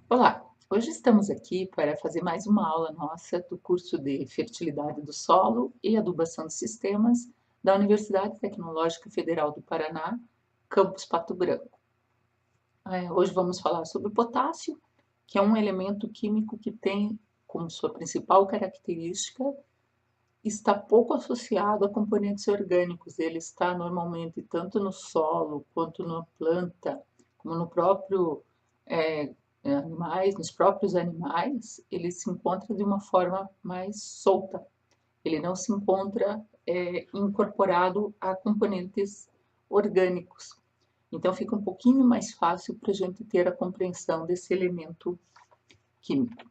Olá, hoje estamos aqui para fazer mais uma aula nossa do curso de Fertilidade do Solo e Adubação de Sistemas da Universidade Tecnológica Federal do Paraná, campus Pato Branco. Hoje vamos falar sobre o potássio, que é um elemento químico que tem como sua principal característica está pouco associado a componentes orgânicos. Ele está normalmente tanto no solo quanto na planta, como no próprio animais, nos próprios animais, ele se encontra de uma forma mais solta. Ele não se encontra incorporado a componentes orgânicos. Então fica um pouquinho mais fácil para a gente ter a compreensão desse elemento químico.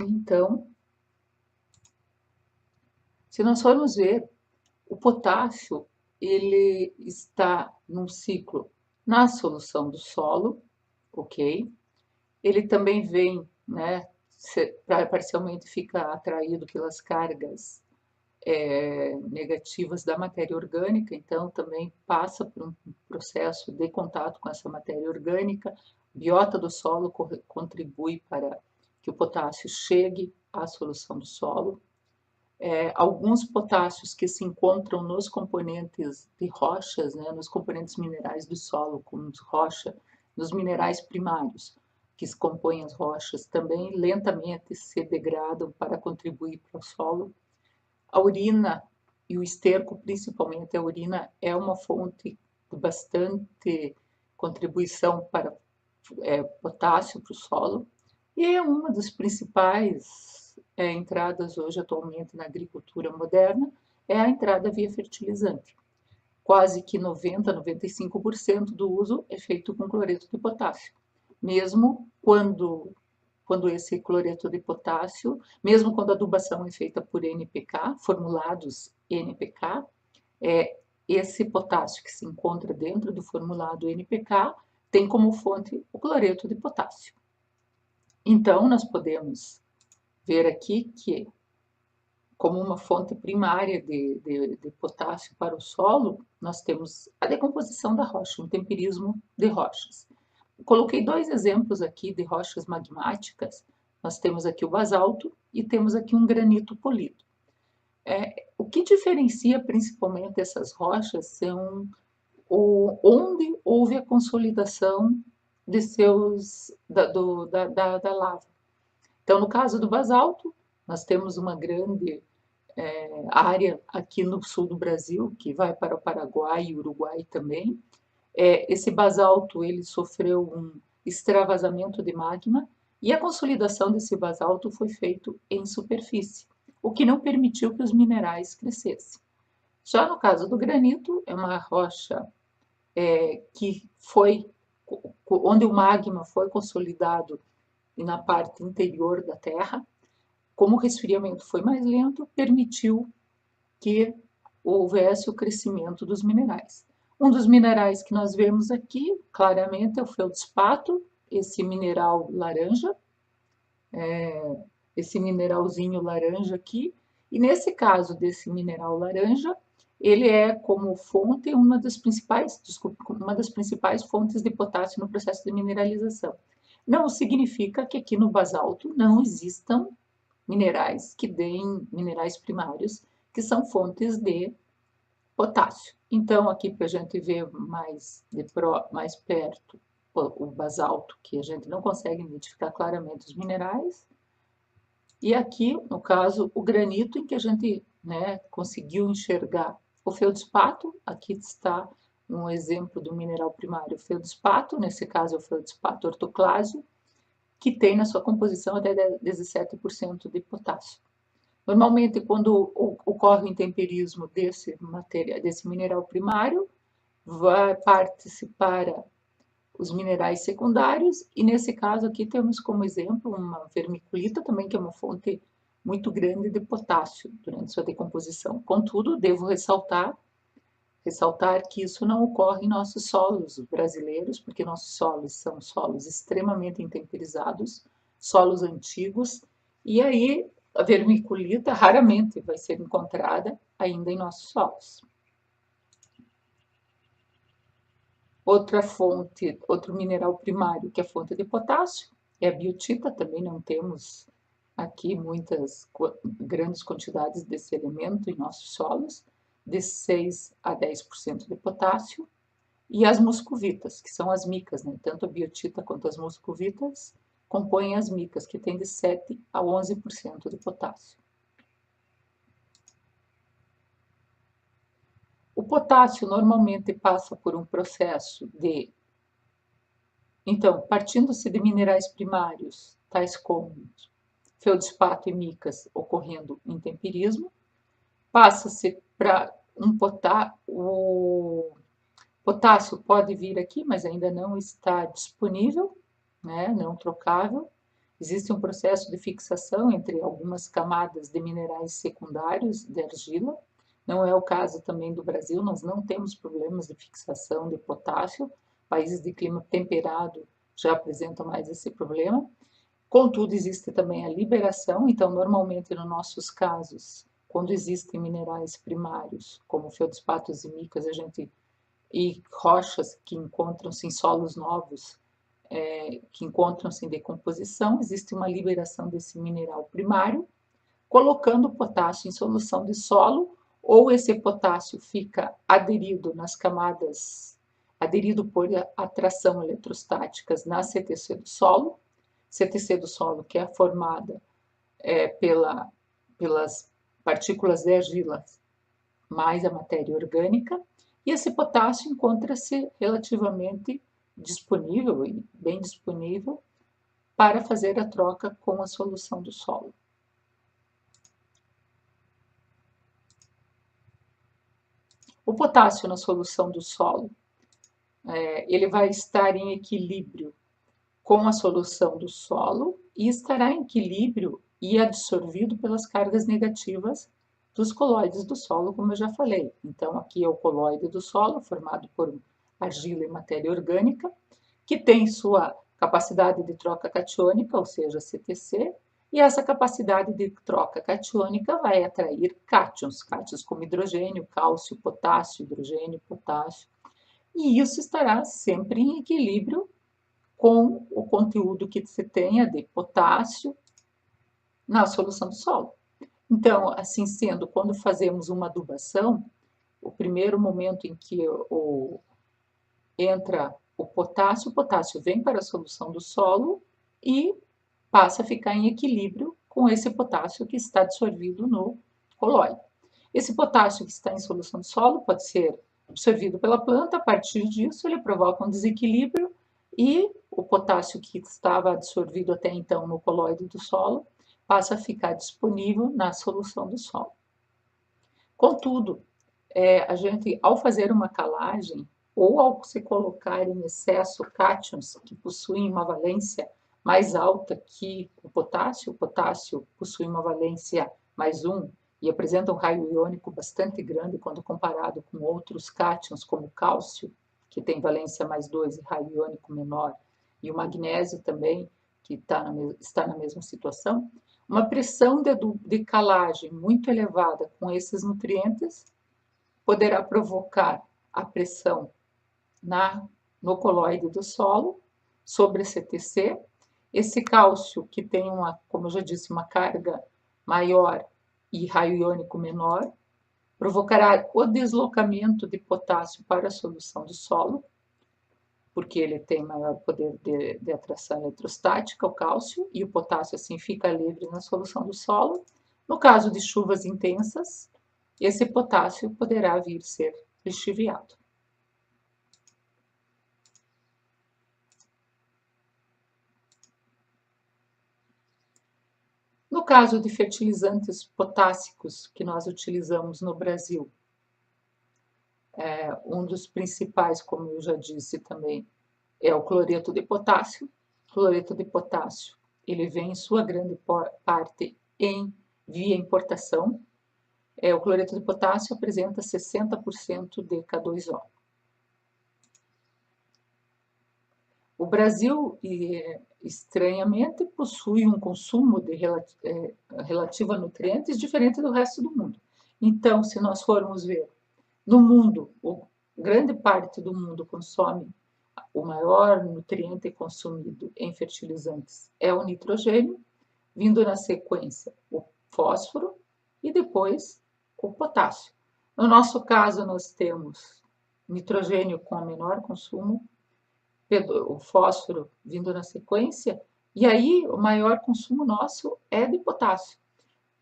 Então, se nós formos ver, o potássio ele está num ciclo na solução do solo, ok? Ele também vem, né, parcialmente fica atraído pelas cargas negativas da matéria orgânica, então também passa por um processo de contato com essa matéria orgânica. A biota do solo contribui para que o potássio chegue à solução do solo. Alguns potássios que se encontram nos componentes de rochas, né, nos componentes minerais do solo, como rocha, nos minerais primários, que se compõem as rochas, também lentamente se degradam para contribuir para o solo. A urina e o esterco, principalmente a urina, é uma fonte de bastante contribuição para potássio para o solo e é uma das principais entradas hoje atualmente na agricultura moderna é a entrada via fertilizante. Quase que 90, 95% do uso é feito com cloreto de potássio, mesmo quando esse cloreto de potássio, mesmo quando a adubação é feita por NPK, formulados NPK, esse potássio que se encontra dentro do formulado NPK tem como fonte o cloreto de potássio. Então, nós podemos ver aqui que, como uma fonte primária de potássio para o solo, nós temos a decomposição da rocha, um temperismo de rochas. Coloquei dois exemplos aqui de rochas magmáticas. Nós temos aqui o basalto e temos aqui um granito polido. O que diferencia principalmente essas rochas são onde houve a consolidação de da lava. Então, no caso do basalto, nós temos uma grande área aqui no sul do Brasil, que vai para o Paraguai e Uruguai também. Esse basalto ele sofreu um extravasamento de magma e a consolidação desse basalto foi feito em superfície, o que não permitiu que os minerais crescessem. Já no caso do granito, é uma rocha que foi onde o magma foi consolidado na parte interior da Terra. Como o resfriamento foi mais lento, permitiu que houvesse o crescimento dos minerais. Um dos minerais que nós vemos aqui, claramente, é o feldspato, esse mineral laranja, esse mineralzinho laranja aqui. E nesse caso desse mineral laranja, ele é como fonte uma das principais fontes de potássio no processo de mineralização. Não significa que aqui no basalto não existam minerais que deem minerais primários que são fontes de potássio. Então, aqui para a gente ver mais perto o basalto, que a gente não consegue identificar claramente os minerais, e aqui, no caso, o granito, em que a gente conseguiu enxergar o feldspato. Aqui está um exemplo do mineral primário feldspato, nesse caso é o feldspato ortoclásio, que tem na sua composição até 17% de potássio. Normalmente, quando ocorre o intemperismo desse mineral primário, vai participar os minerais secundários, e nesse caso aqui temos como exemplo uma vermiculita também, que é uma fonte muito grande de potássio durante sua decomposição. Contudo, devo ressaltar que isso não ocorre em nossos solos brasileiros, porque nossos solos são solos extremamente intemperizados, solos antigos, e aí a vermiculita raramente vai ser encontrada ainda em nossos solos. Outra fonte, outro mineral primário que é fonte de potássio é a biotita, também não temos aqui grandes quantidades desse elemento em nossos solos, de 6 a 10% de potássio, e as muscovitas, que são as micas, né? Tanto a biotita quanto as muscovitas compõem as micas, que têm de 7 a 11% de potássio. O potássio normalmente passa por um processo de... Então, partindo-se de minerais primários, tais como feldspato e micas, ocorrendo em tempirismo, passa-se para o potássio pode vir aqui, mas ainda não está disponível, né, não trocável. Existe um processo de fixação entre algumas camadas de minerais secundários de argila. Não é o caso também do Brasil, nós não temos problemas de fixação de potássio. Países de clima temperado já apresentam mais esse problema. Contudo, existe também a liberação, então, normalmente, nos nossos casos, quando existem minerais primários, como feldspatos e micas, e rochas que encontram-se em solos novos, que encontram-se em decomposição, existe uma liberação desse mineral primário, colocando o potássio em solução de solo, ou esse potássio fica aderido nas camadas, aderido por atração eletrostáticas na CTC do solo, CTC do solo que é formada pelas partículas de argila mais a matéria orgânica, e esse potássio encontra-se relativamente disponível, e bem disponível, para fazer a troca com a solução do solo. O potássio na solução do solo, ele vai estar em equilíbrio com a solução do solo e estará em equilíbrio e absorvido pelas cargas negativas dos colóides do solo, como eu já falei. Então, aqui é o colóide do solo, formado por argila e matéria orgânica, que tem sua capacidade de troca catiônica, ou seja, CTC, e essa capacidade de troca catiônica vai atrair cátions como hidrogênio, cálcio, potássio, hidrogênio, potássio, e isso estará sempre em equilíbrio com o conteúdo que se tenha de potássio na solução do solo. Então, assim sendo, quando fazemos uma adubação, o primeiro momento em que entra o potássio vem para a solução do solo e passa a ficar em equilíbrio com esse potássio que está dissolvido no colóide. Esse potássio que está em solução do solo pode ser absorvido pela planta, a partir disso ele provoca um desequilíbrio e o potássio que estava absorvido até então no colóide do solo passa a ficar disponível na solução do solo. Contudo, a gente, ao fazer uma calagem, ou ao se colocar em excesso cátions que possuem uma valência mais alta que o potássio possui uma valência mais 1 e apresenta um raio iônico bastante grande quando comparado com outros cátions, como o cálcio, que tem valência mais 2 e raio iônico menor, e o magnésio também, que está na mesma situação. Uma pressão de calagem muito elevada com esses nutrientes poderá provocar a pressão no colóide do solo sobre a CTC. Esse cálcio, que tem como eu já disse, uma carga maior e raio iônico menor, provocará o deslocamento de potássio para a solução do solo, porque ele tem maior poder de atração eletrostática, o cálcio, e o potássio assim fica livre na solução do solo. No caso de chuvas intensas, esse potássio poderá vir ser lixiviado. No caso de fertilizantes potássicos que nós utilizamos no Brasil, um dos principais, como eu já disse também, é o cloreto de potássio. O cloreto de potássio, ele vem em sua grande parte via importação. O cloreto de potássio apresenta 60% de K2O. O Brasil, estranhamente, possui um consumo relativo a nutrientes diferente do resto do mundo. Então, se nós formos ver, no mundo, grande parte do mundo consome o maior nutriente consumido em fertilizantes é o nitrogênio, vindo na sequência o fósforo e depois o potássio. No nosso caso, nós temos nitrogênio com o menor consumo, o fósforo vindo na sequência, e aí o maior consumo nosso é de potássio.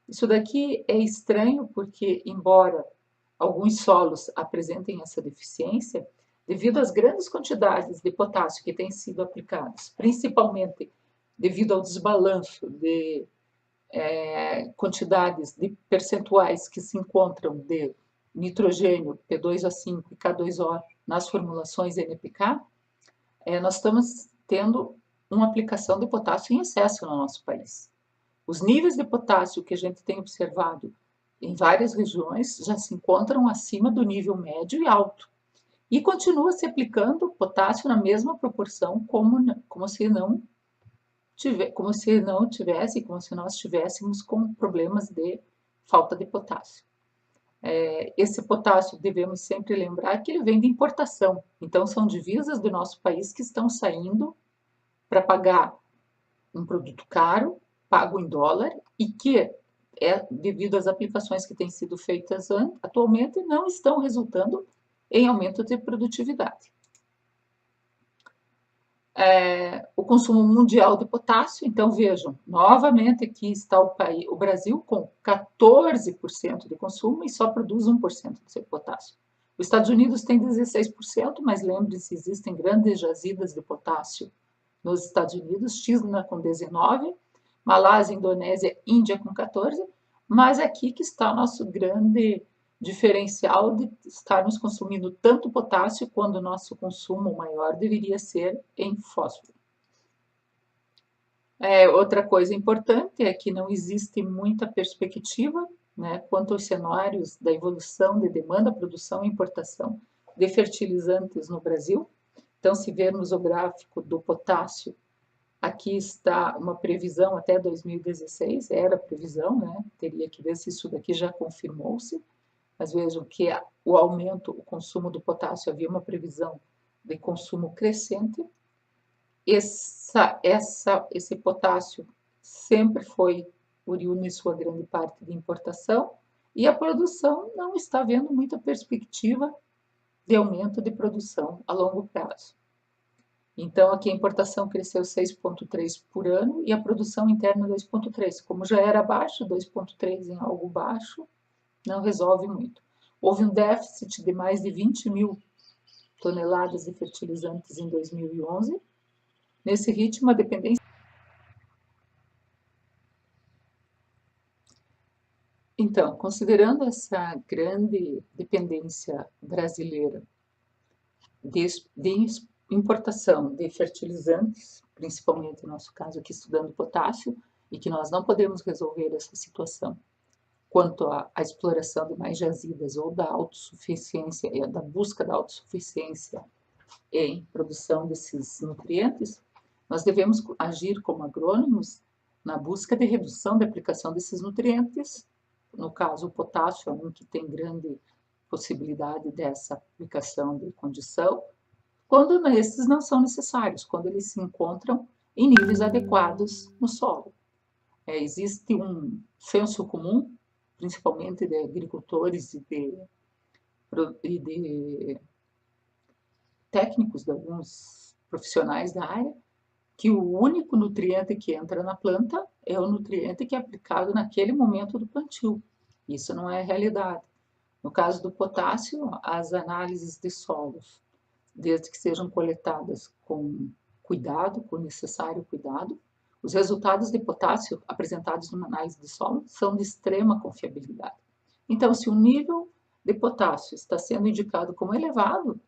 Isso daqui é estranho porque, embora alguns solos apresentem essa deficiência, devido às grandes quantidades de potássio que têm sido aplicadas, principalmente devido ao desbalanço de quantidades de percentuais que se encontram de nitrogênio P2O5 e K2O nas formulações NPK, nós estamos tendo uma aplicação de potássio em excesso no nosso país. Os níveis de potássio que a gente tem observado em várias regiões já se encontram acima do nível médio e alto. E continua se aplicando potássio na mesma proporção como se nós tivéssemos com problemas de falta de potássio. Esse potássio, devemos sempre lembrar que ele vem de importação, então são divisas do nosso país que estão saindo para pagar um produto caro, pago em dólar, e que, devido às aplicações que têm sido feitas atualmente, não estão resultando em aumento de produtividade. O consumo mundial de potássio, então vejam, novamente aqui está o Brasil com 14% de consumo e só produz 1% do seu potássio. Os Estados Unidos tem 16%, mas lembre-se, existem grandes jazidas de potássio nos Estados Unidos, China com 19%, Malásia, Indonésia, Índia com 14%, mas aqui que está o nosso grande diferencial de estarmos consumindo tanto potássio quando o nosso consumo maior deveria ser em fósforo. Outra coisa importante é que não existe muita perspectiva, né, quanto aos cenários da evolução de demanda, produção e importação de fertilizantes no Brasil. Então, se vermos o gráfico do potássio, aqui está uma previsão até 2016, era a previsão, né? Teria que ver se isso daqui já confirmou-se. Mas vejam que o aumento, o consumo do potássio, havia uma previsão de consumo crescente. Esse potássio sempre foi oriundo em sua grande parte de importação e a produção não está vendo muita perspectiva de aumento de produção a longo prazo. Então, aqui a importação cresceu 6,3 por ano e a produção interna 2,3. Como já era baixo, 2,3 em algo baixo, não resolve muito. Houve um déficit de mais de 20 mil toneladas de fertilizantes em 2011. Nesse ritmo, a dependência... Então, considerando essa grande dependência brasileira de importação de fertilizantes, principalmente no nosso caso aqui estudando potássio, e que nós não podemos resolver essa situação quanto à exploração de mais jazidas ou da autossuficiência, da busca da autossuficiência em produção desses nutrientes, nós devemos agir como agrônomos na busca de redução da aplicação desses nutrientes. No caso, o potássio é um que tem grande possibilidade dessa aplicação de condição, quando esses não são necessários, quando eles se encontram em níveis adequados no solo. Existe um senso comum, principalmente de agricultores e de técnicos, de alguns profissionais da área, que o único nutriente que entra na planta é o nutriente que é aplicado naquele momento do plantio. Isso não é realidade. No caso do potássio, as análises de solos, desde que sejam coletadas com cuidado, com necessário cuidado, os resultados de potássio apresentados numa análise de solo são de extrema confiabilidade. Então, se o nível de potássio está sendo indicado como elevado,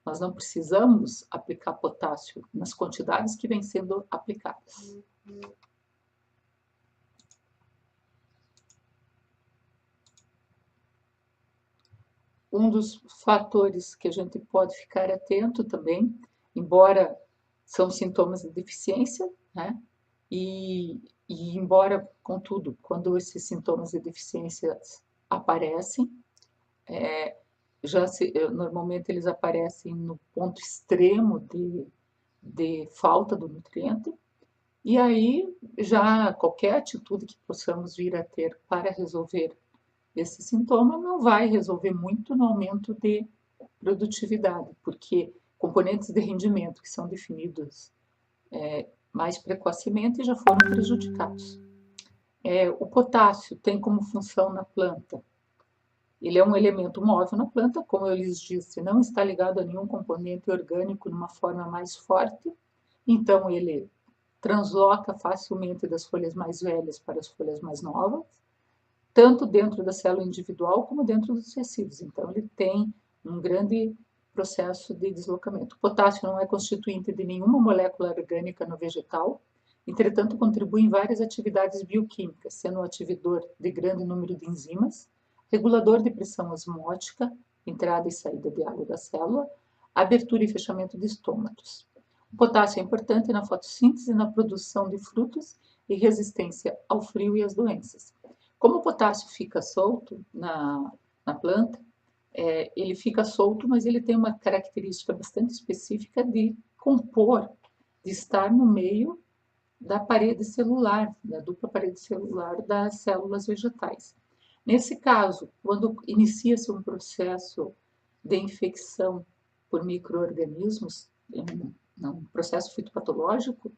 nós não precisamos aplicar potássio nas quantidades que vêm sendo aplicadas. Um dos fatores que a gente pode ficar atento também, embora são sintomas de deficiência, né? E embora, contudo, quando esses sintomas de deficiência aparecem, normalmente eles aparecem no ponto extremo de falta do nutriente, e aí já qualquer atitude que possamos vir a ter para resolver esse sintoma não vai resolver muito no aumento de produtividade, porque componentes de rendimento que são definidos mais precocemente já foram prejudicados. O potássio tem como função na planta. Ele é um elemento móvel na planta, como eu lhes disse, não está ligado a nenhum componente orgânico numa forma mais forte, então ele transloca facilmente das folhas mais velhas para as folhas mais novas, tanto dentro da célula individual como dentro dos tecidos. Então, ele tem um grande processo de deslocamento. O potássio não é constituinte de nenhuma molécula orgânica no vegetal, entretanto, contribui em várias atividades bioquímicas, sendo um atividor de grande número de enzimas, regulador de pressão osmótica, entrada e saída de água da célula, abertura e fechamento de estômatos. O potássio é importante na fotossíntese, na produção de frutos e resistência ao frio e às doenças. Como o potássio fica solto na planta, ele fica solto, mas ele tem uma característica bastante específica de compor, de estar no meio da parede celular, da dupla parede celular das células vegetais. Nesse caso, quando inicia-se um processo de infecção por micro-organismos, um processo fitopatológico,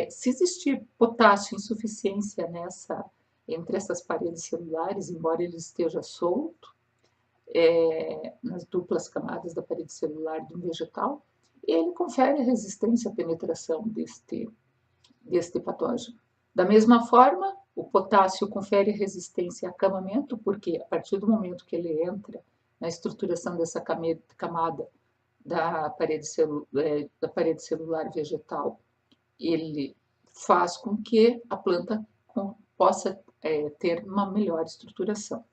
se existir potássio insuficiência entre essas paredes celulares, embora ele esteja solto, nas duplas camadas da parede celular de um vegetal, ele confere resistência à penetração deste patógeno. Da mesma forma, o potássio confere resistência a acamamento, porque a partir do momento que ele entra na estruturação dessa camada da parede celular vegetal, ele faz com que a planta possa ter uma melhor estruturação.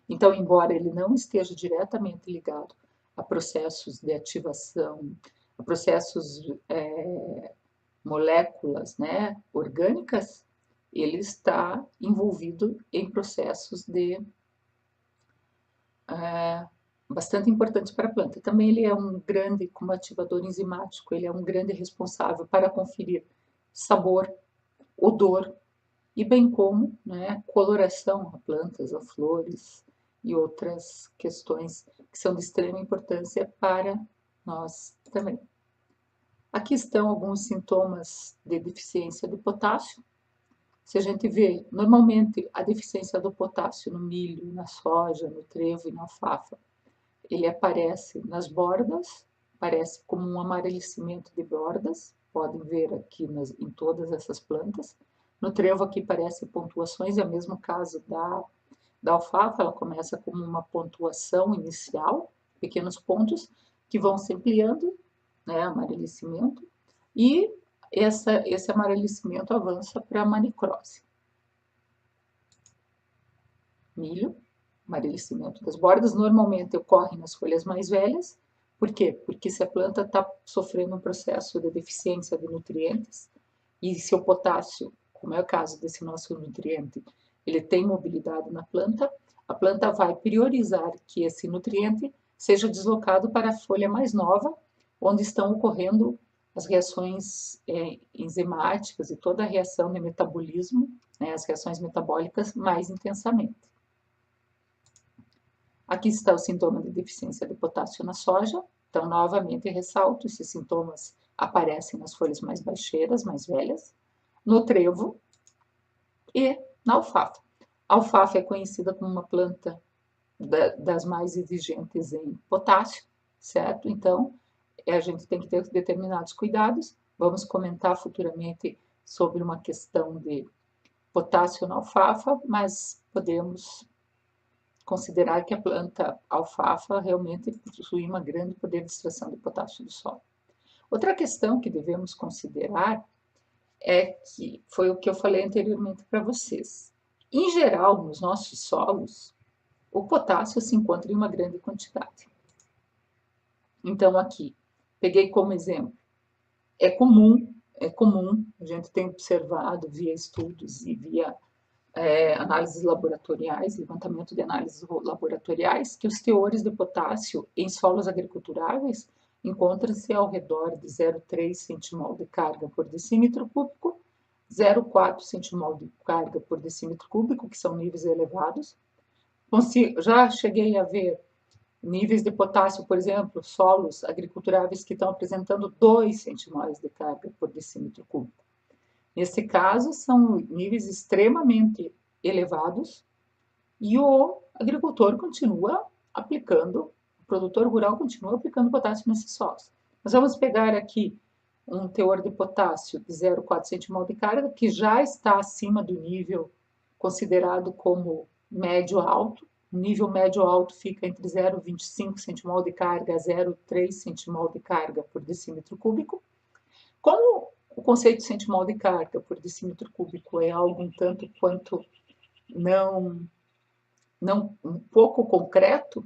Então, embora ele não esteja diretamente ligado a processos de ativação, a processos moléculas, né, orgânicas, ele está envolvido em processos bastante importantes para a planta. Também ele é um grande, como ativador enzimático, ele é um grande responsável para conferir sabor, odor e bem como, né, coloração a plantas, a flores e outras questões que são de extrema importância para nós também. Aqui estão alguns sintomas de deficiência de potássio. Se a gente vê, normalmente a deficiência do potássio no milho, na soja, no trevo e na alfafa, ele aparece nas bordas, aparece como um amarelecimento de bordas, podem ver aqui em todas essas plantas. No trevo aqui parece pontuações, é o mesmo caso da alfafa, ela começa como uma pontuação inicial, pequenos pontos, que vão se ampliando, né, amarelecimento, e esse amarelecimento avança para a manicrose. Milho, amarelecimento das bordas, normalmente ocorre nas folhas mais velhas. Por quê? Porque se a planta está sofrendo um processo de deficiência de nutrientes, e se o potássio, como é o caso desse nosso nutriente, ele tem mobilidade na planta, a planta vai priorizar que esse nutriente seja deslocado para a folha mais nova, onde estão ocorrendo as reações enzimáticas e toda a reação de metabolismo, né, as reações metabólicas mais intensamente. Aqui está o sintoma de deficiência de potássio na soja. Então, novamente, ressalto, esses sintomas aparecem nas folhas mais baixeiras, mais velhas, no trevo e na alfafa. A alfafa é conhecida como uma planta das mais exigentes em potássio, certo? Então, a gente tem que ter determinados cuidados. Vamos comentar futuramente sobre uma questão de potássio na alfafa, mas podemos considerar que a planta alfafa realmente possui um grande poder de extração de potássio do solo. Outra questão que devemos considerar é que foi o que eu falei anteriormente para vocês. Em geral, nos nossos solos, o potássio se encontra em uma grande quantidade. Então, aqui, peguei como exemplo. É comum, a gente tem observado via estudos e via análises laboratoriais, levantamento de análises laboratoriais, que os teores de potássio em solos agriculturáveis encontram-se ao redor de 0,3 centimol de carga por decímetro cúbico, 0,4 centimol de carga por decímetro cúbico, que são níveis elevados. Já cheguei a ver níveis de potássio, por exemplo, solos agriculturáveis que estão apresentando 2 centimols de carga por decímetro cúbico. Nesse caso, são níveis extremamente elevados e o agricultor continua aplicando, o produtor rural continua aplicando potássio nesses solos. Nós vamos pegar aqui um teor de potássio de 0,4 centimol de carga, que já está acima do nível considerado como médio-alto. O nível médio-alto fica entre 0,25 centimol de carga a 0,3 centimol de carga por decímetro cúbico. Como o conceito de centimol de carga por decímetro cúbico é algo um tanto quanto um pouco concreto,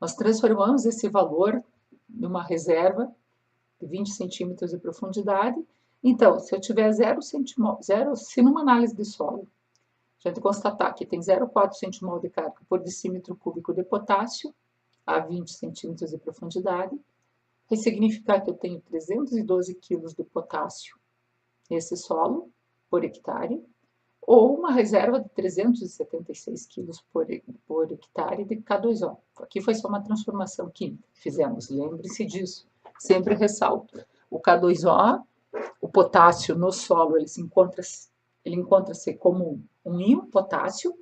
nós transformamos esse valor numa reserva de 20 centímetros de profundidade. Então, se eu tiver 0 centimol, se numa análise de solo, a gente constatar que tem 0,4 centimol de carga por decímetro cúbico de potássio a 20 centímetros de profundidade, vai significar que eu tenho 312 quilos de potássio nesse solo por hectare, ou uma reserva de 376 quilos por hectare de K2O. Aqui foi só uma transformação química que fizemos, lembre-se disso. Sempre ressalto, o K2O, o potássio no solo, ele encontra-se como um íon potássio,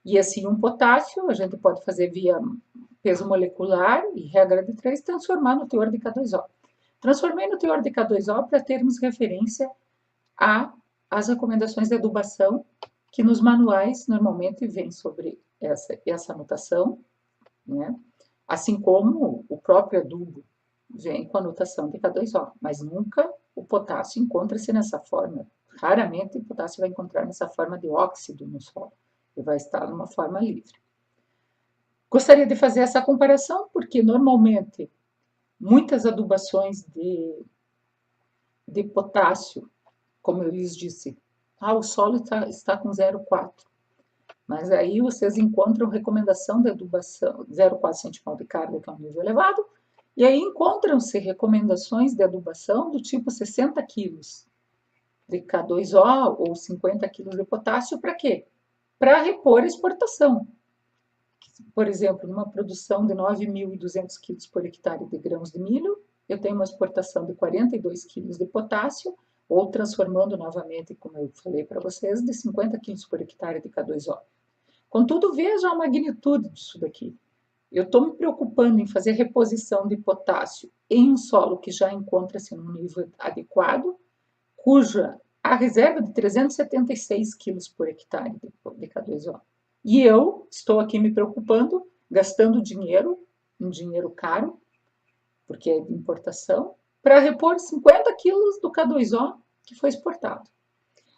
e esse íon potássio a gente pode fazer via peso molecular e regra de 3, transformar no teor de K2O. Transformei no teor de K2O para termos referência às recomendações de adubação, que nos manuais normalmente vem sobre essa anotação, né? Assim como o próprio adubo vem com a anotação de K2O, mas nunca o potássio encontra-se nessa forma. Raramente o potássio vai encontrar nessa forma de óxido no solo, ele vai estar numa forma livre. Gostaria de fazer essa comparação porque normalmente muitas adubações de potássio, como eu lhes disse, o solo está com 0,4, mas aí vocês encontram recomendação de adubação 0,4 centimol de carga, que é um nível elevado, e aí encontram-se recomendações de adubação do tipo 60 quilos de K2O ou 50 quilos de potássio, para quê? Para repor a exportação. Por exemplo, numa produção de 9.200 quilos por hectare de grãos de milho, eu tenho uma exportação de 42 quilos de potássio, ou transformando novamente, como eu falei para vocês, de 50 quilos por hectare de K2O. Contudo, veja a magnitude disso daqui. Eu estou me preocupando em fazer reposição de potássio em um solo que já encontra-se num nível adequado, cuja a reserva de 376 quilos por hectare de K2O. E eu estou aqui me preocupando, gastando dinheiro, um dinheiro caro, porque é de importação, para repor 50 quilos do K2O que foi exportado.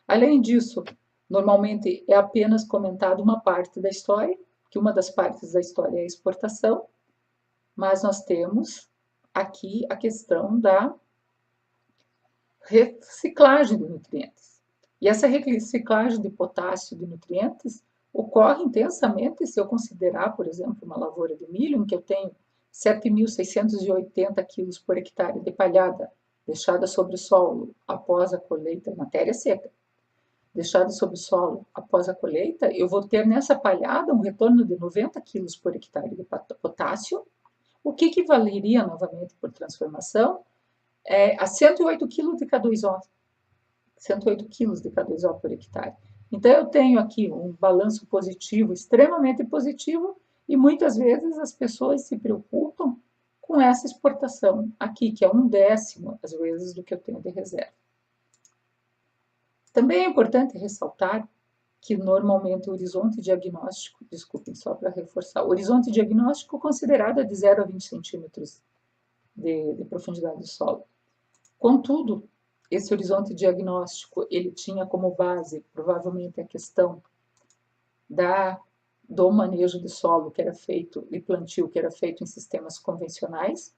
Além disso, normalmente é apenas comentado uma parte da história, que uma das partes da história é a exportação, mas nós temos aqui a questão da reciclagem de nutrientes. E essa reciclagem de potássio de nutrientes ocorre intensamente se eu considerar, por exemplo, uma lavoura de milho, em que eu tenho 7.680 quilos por hectare de palhada deixada sobre o solo após a colheita, matéria seca, deixada sobre o solo após a colheita, eu vou ter nessa palhada um retorno de 90 quilos por hectare de potássio, o que equivaleria, novamente por transformação, a 108 quilos de K2O. 108 quilos de K2O por hectare. Então, eu tenho aqui um balanço positivo, extremamente positivo, e muitas vezes as pessoas se preocupam com essa exportação aqui, que é 1/10, às vezes, do que eu tenho de reserva. Também é importante ressaltar que, normalmente, o horizonte diagnóstico, desculpem, só para reforçar, o horizonte diagnóstico considerado é de 0 a 20 centímetros de profundidade do solo. Contudo, esse horizonte diagnóstico, ele tinha como base, provavelmente, a questão do manejo de solo que era feito, e plantio que era feito em sistemas convencionais.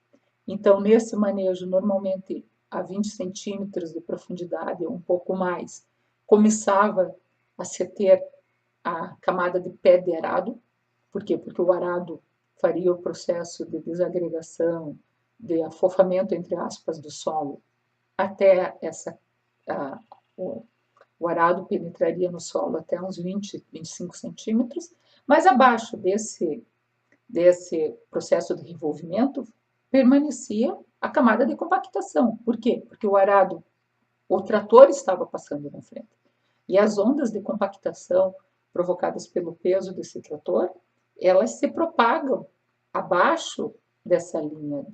Então, nesse manejo, normalmente, a 20 centímetros de profundidade, ou um pouco mais, começava a se ter a camada de pé de arado. Por quê? Porque o arado faria o processo de desagregação, de afofamento, entre aspas, do solo, até o arado penetraria no solo até uns 20, 25 centímetros, mas abaixo desse processo de revolvimento permanecia a camada de compactação. Por quê? Porque o trator estava passando na frente. E as ondas de compactação provocadas pelo peso desse trator, elas se propagam abaixo dessa linha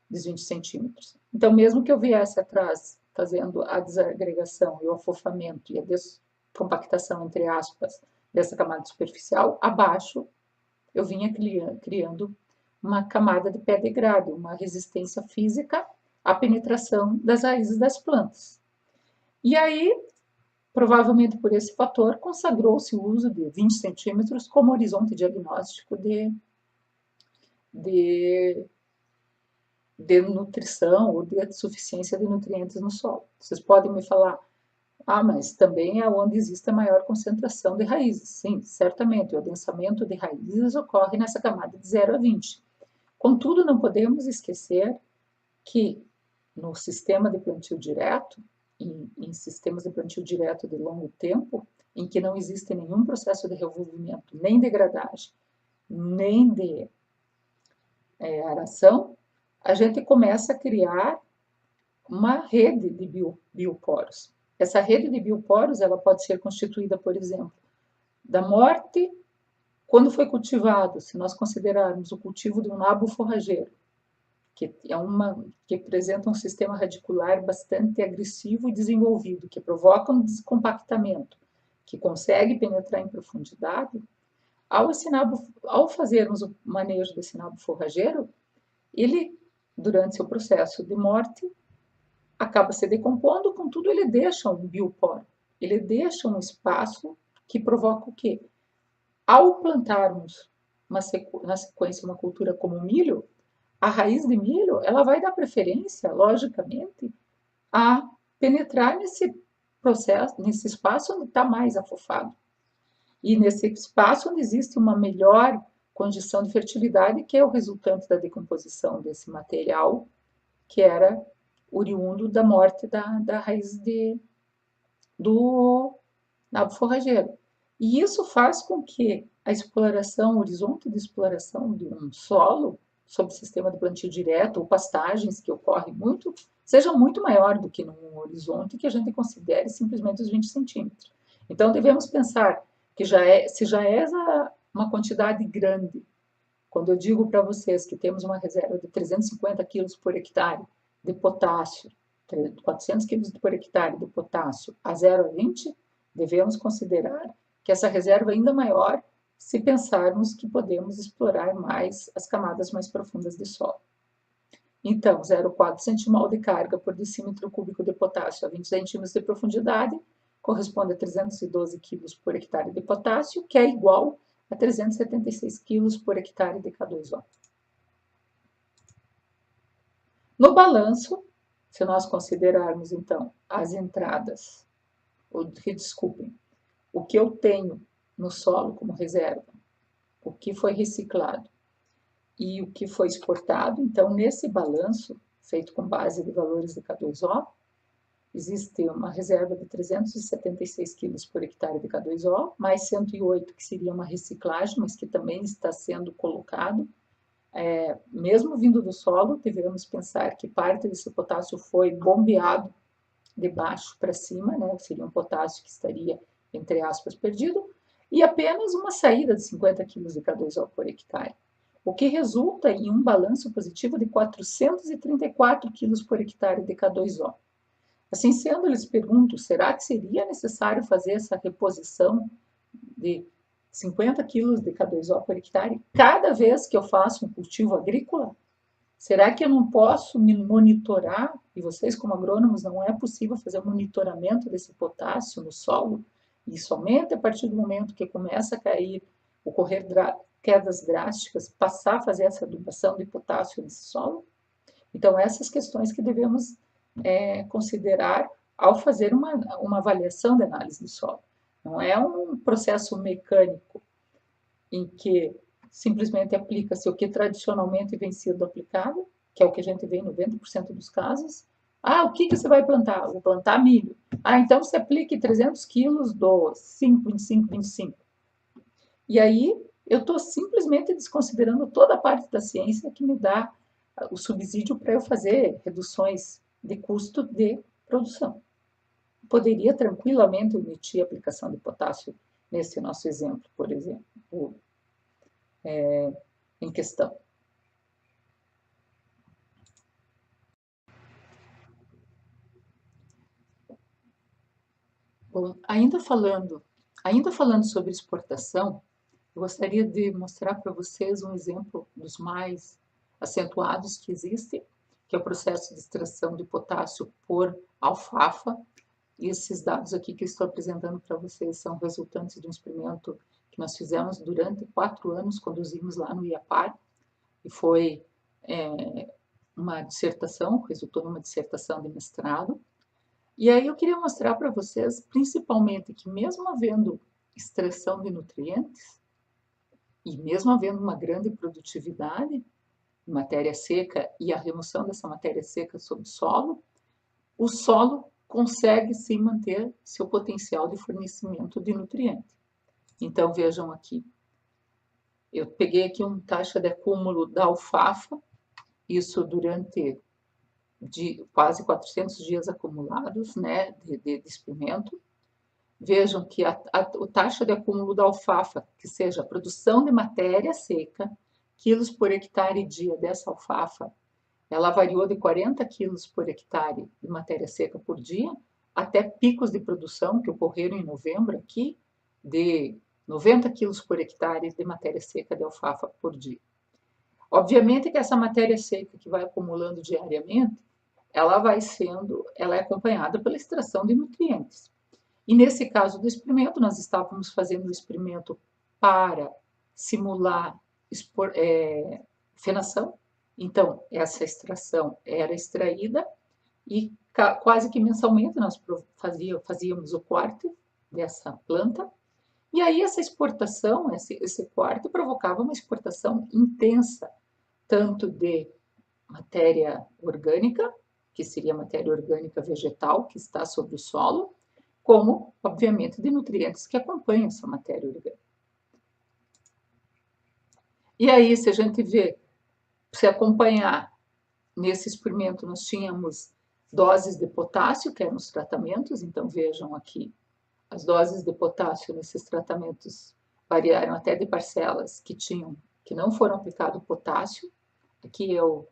dos 20 centímetros. Então, mesmo que eu viesse atrás fazendo a desagregação e o afofamento e a descompactação, entre aspas, dessa camada superficial, abaixo eu vinha criando uma camada de pé de grade, uma resistência física à penetração das raízes das plantas. E aí, provavelmente por esse fator, consagrou-se o uso de 20 centímetros como horizonte diagnóstico de nutrição ou de suficiência de nutrientes no solo. Vocês podem me falar, mas também é onde existe a maior concentração de raízes. Sim, certamente, o adensamento de raízes ocorre nessa camada de 0 a 20. Contudo, não podemos esquecer que no sistema de plantio direto, em sistemas de plantio direto de longo tempo, em que não existe nenhum processo de revolvimento, nem degradagem, nem de aração, a gente começa a criar uma rede de bioporos. Essa rede de bioporos ela pode ser constituída, por exemplo, da morte quando foi cultivado, se nós considerarmos o cultivo de um nabo forrageiro, que apresenta um sistema radicular bastante agressivo e desenvolvido, que provoca um descompactamento, que consegue penetrar em profundidade, ao fazermos o manejo desse nabo forrageiro, ele, durante seu processo de morte, acaba se decompondo, contudo ele deixa um bioporo, ele deixa um espaço que provoca o quê? Ao plantarmos na sequência uma cultura como o milho, a raiz de milho ela vai dar preferência, logicamente, a penetrar nesse processo, nesse espaço onde está mais afofado. E nesse espaço onde existe uma melhor condição de fertilidade, que é o resultante da decomposição desse material, que era oriundo da morte da raiz do nabo forrageiro. E isso faz com que a exploração, o horizonte de exploração de um solo, sob sistema de plantio direto ou pastagens, que ocorre muito, seja muito maior do que num horizonte que a gente considere simplesmente os 20 centímetros. Então, devemos pensar que se já é uma quantidade grande, quando eu digo para vocês que temos uma reserva de 350 quilos por hectare de potássio, 400 quilos por hectare de potássio a 0 a 20, devemos considerar que essa reserva é ainda maior se pensarmos que podemos explorar mais as camadas mais profundas de solo. Então, 0,4 centimol de carga por decímetro cúbico de potássio a 20 centímetros de profundidade corresponde a 312 quilos por hectare de potássio, que é igual a 376 quilos por hectare de K2O. No balanço, se nós considerarmos, então, as entradas, desculpem, o que eu tenho no solo como reserva, o que foi reciclado e o que foi exportado, então, nesse balanço, feito com base de valores de K2O, existe uma reserva de 376 quilos por hectare de K2O, mais 108 que seria uma reciclagem, mas que também está sendo colocado. Mesmo vindo do solo, devemos pensar que parte desse potássio foi bombeado de baixo para cima, né? Seria um potássio que estaria, entre aspas, perdido, e apenas uma saída de 50 quilos de K2O por hectare, o que resulta em um balanço positivo de 434 quilos por hectare de K2O. Assim sendo, eu lhes pergunto, será que seria necessário fazer essa reposição de 50 quilos de K2O por hectare cada vez que eu faço um cultivo agrícola? Será que eu não posso me monitorar, e vocês como agrônomos não é possível fazer um monitoramento desse potássio no solo, e somente a partir do momento que começa a cair, ocorrer quedas drásticas, passar a fazer essa adubação de potássio nesse solo? Então, essas questões que devemos considerar ao fazer uma avaliação de análise do solo. Não é um processo mecânico em que simplesmente aplica-se o que tradicionalmente vem sendo aplicado, que é o que a gente vê em 90% dos casos. Ah, o que você vai plantar? Vou plantar milho. Ah, então você aplique 300 quilos do 5, 25, 25. E aí eu estou simplesmente desconsiderando toda a parte da ciência que me dá o subsídio para eu fazer reduções de custo de produção. Poderia tranquilamente omitir a aplicação de potássio nesse nosso exemplo, por exemplo, em questão. Bom, ainda falando sobre exportação, eu gostaria de mostrar para vocês um exemplo dos mais acentuados que existem, que é o processo de extração de potássio por alfafa. E esses dados aqui que estou apresentando para vocês são resultantes de um experimento que nós fizemos durante 4 anos, conduzimos lá no IAPAR, e foi uma dissertação, resultou numa dissertação de mestrado. E aí eu queria mostrar para vocês, principalmente, que mesmo havendo extração de nutrientes, e mesmo havendo uma grande produtividade de matéria seca e a remoção dessa matéria seca sobre o solo consegue sim manter seu potencial de fornecimento de nutriente. Então vejam aqui, eu peguei aqui uma taxa de acúmulo da alfafa, isso durante quase 400 dias acumulados, né, de experimento. Vejam que a taxa de acúmulo da alfafa, que seja a produção de matéria seca, quilos por hectare e dia dessa alfafa, ela variou de 40 quilos por hectare de matéria seca por dia, até picos de produção que ocorreram em novembro aqui, de 90 quilos por hectare de matéria seca de alfafa por dia. Obviamente que essa matéria seca que vai acumulando diariamente, ela é acompanhada pela extração de nutrientes. E nesse caso do experimento, nós estávamos fazendo o experimento para simular fenação. Então, essa extração era extraída e quase que mensalmente nós fazíamos o corte dessa planta. E aí essa exportação, esse corte provocava uma exportação intensa, tanto de matéria orgânica, que seria matéria orgânica vegetal que está sobre o solo, como, obviamente, de nutrientes que acompanham essa matéria orgânica. E aí, se a gente vê, se acompanhar nesse experimento, nós tínhamos doses de potássio, que eram os tratamentos, então vejam aqui, as doses de potássio nesses tratamentos variaram até de parcelas que não foram aplicado potássio. Aqui eu,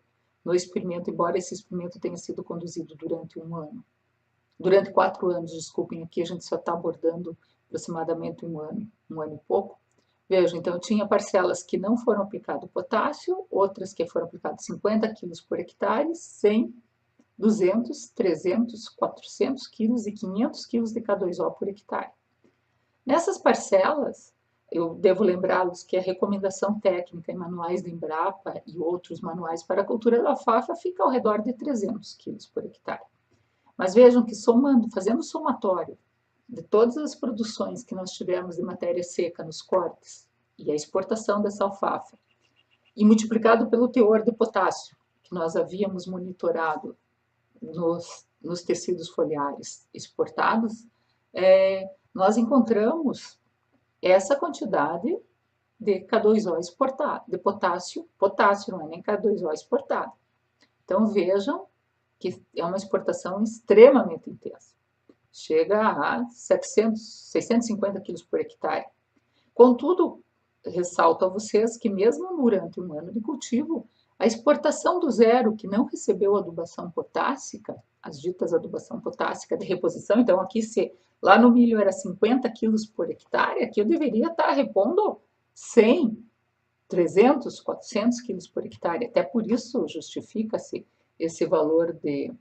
no experimento, embora esse experimento tenha sido conduzido durante 4 anos, desculpem, aqui a gente só está abordando aproximadamente um ano e pouco. Vejam, então, tinha parcelas que não foram aplicado potássio, outras que foram aplicados 50 quilos por hectare, 100, 200, 300, 400 quilos e 500 quilos de K2O por hectare. Nessas parcelas, eu devo lembrá-los que a recomendação técnica em manuais da Embrapa e outros manuais para a cultura da alfafa fica ao redor de 300 quilos por hectare. Mas vejam que fazendo o somatório de todas as produções que nós tivemos de matéria seca nos cortes e a exportação dessa alfafa, e multiplicado pelo teor de potássio que nós havíamos monitorado nos tecidos foliares exportados, nós encontramos essa quantidade de K2O exportado, de potássio não é nem K2O exportado. Então vejam que é uma exportação extremamente intensa. Chega a 650 quilos por hectare. Contudo, ressalto a vocês que mesmo durante um ano de cultivo, a exportação do zero, que não recebeu adubação potássica, as ditas adubação potássica de reposição, então aqui se lá no milho era 50 quilos por hectare, aqui eu deveria estar repondo 100, 300, 400 quilos por hectare. Até por isso justifica-se esse valor de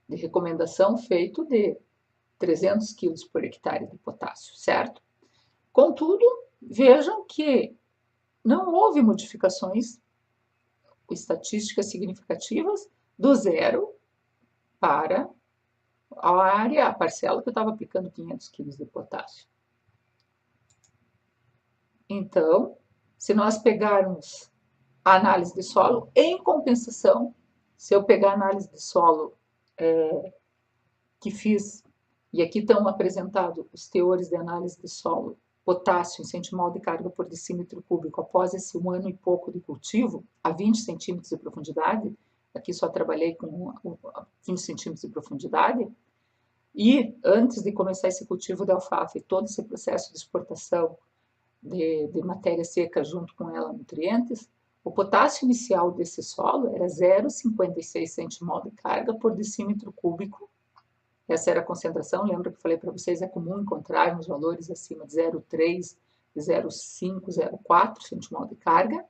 recomendação feito de 300 quilos por hectare de potássio, certo? Contudo, vejam que não houve modificações estatísticas significativas do zero para a parcela que eu estava aplicando 500 kg de potássio. Então, se nós pegarmos a análise de solo, em compensação, se eu pegar a análise de solo que fiz, e aqui estão apresentados os teores de análise de solo, potássio em centimol de carga por decímetro cúbico após esse 1 ano e pouco de cultivo, a 20 centímetros de profundidade, aqui só trabalhei com 20 centímetros de profundidade, e antes de começar esse cultivo de alfafa e todo esse processo de exportação de matéria seca junto com ela nutrientes, o potássio inicial desse solo era 0,56 centimol de carga por decímetro cúbico. Essa era a concentração, lembra que eu falei para vocês, é comum encontrarmos valores acima de 0,3, 0,5, 0,4 centimol de carga.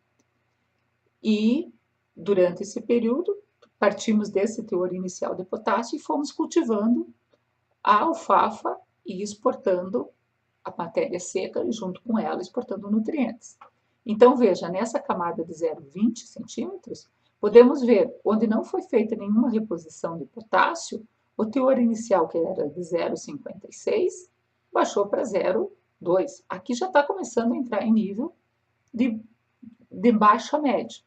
E, durante esse período, partimos desse teor inicial de potássio e fomos cultivando a alfafa e exportando a matéria seca e, junto com ela, exportando nutrientes. Então, veja, nessa camada de 0,20 centímetros, podemos ver, onde não foi feita nenhuma reposição de potássio, o teor inicial, que era de 0,56, baixou para 0,2. Aqui já está começando a entrar em nível de baixa média.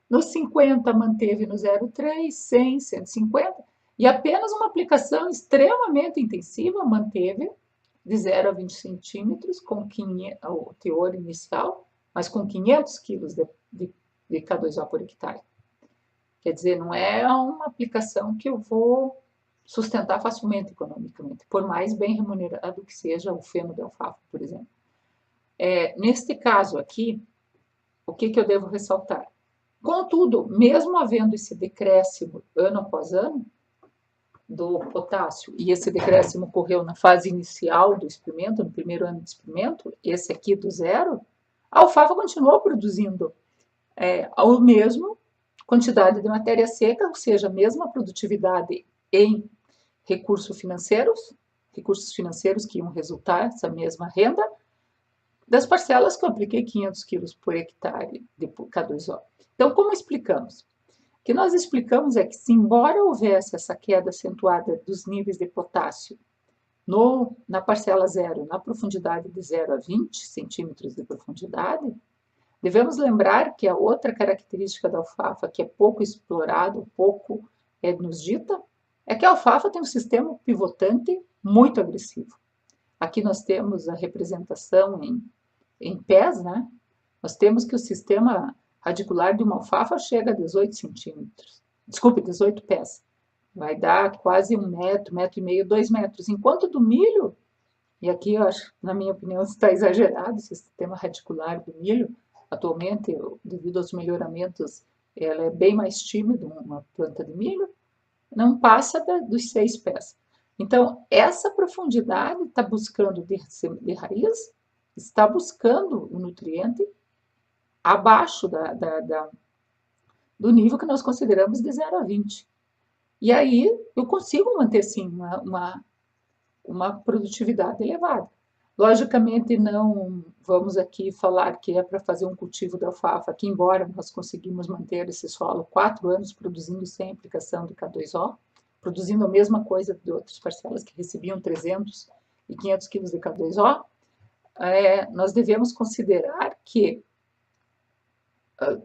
No 50, manteve no 0,3, 100, 150, e apenas uma aplicação extremamente intensiva manteve de 0 a 20 centímetros, com o teor inicial, mas com 500 quilos de K2O por hectare. Quer dizer, não é uma aplicação que eu vou sustentar facilmente economicamente, por mais bem remunerado que seja o feno de alfafa, por exemplo. Neste caso aqui, o que eu devo ressaltar? Contudo, mesmo havendo esse decréscimo ano após ano do potássio, e esse decréscimo ocorreu na fase inicial do experimento, no primeiro ano de experimento, esse aqui do 0, a alfafa continuou produzindo a mesma quantidade de matéria seca, ou seja, a mesma produtividade em recursos financeiros que iam resultar essa mesma renda, das parcelas que eu apliquei 500 quilos por hectare de K2O. Então, como explicamos? O que nós explicamos é que, se embora houvesse essa queda acentuada dos níveis de potássio na parcela 0, na profundidade de 0 a 20 centímetros de profundidade, devemos lembrar que a outra característica da alfafa, que é pouco explorado, pouco nos dita, é que a alfafa tem um sistema pivotante muito agressivo. Aqui nós temos a representação em pés, né? Nós temos que o sistema radicular de uma alfafa chega a 18 centímetros. Desculpe, 18 pés. Vai dar quase 1 metro, 1,5 metro, 2 metros. Enquanto do milho, e aqui eu acho, na minha opinião, está exagerado esse sistema radicular do milho. Atualmente, devido aos melhoramentos, ela é bem mais tímida, uma planta de milho, não passa dos 6 pés. Então, essa profundidade está buscando de raiz, está buscando o nutriente abaixo do nível que nós consideramos de 0 a 20. E aí eu consigo manter, sim, uma produtividade elevada. Logicamente, não vamos aqui falar que é para fazer um cultivo de alfafa, que embora nós conseguimos manter esse solo 4 anos produzindo sem aplicação de K2O, produzindo a mesma coisa de outras parcelas que recebiam 300 e 500 quilos de K2O, nós devemos considerar que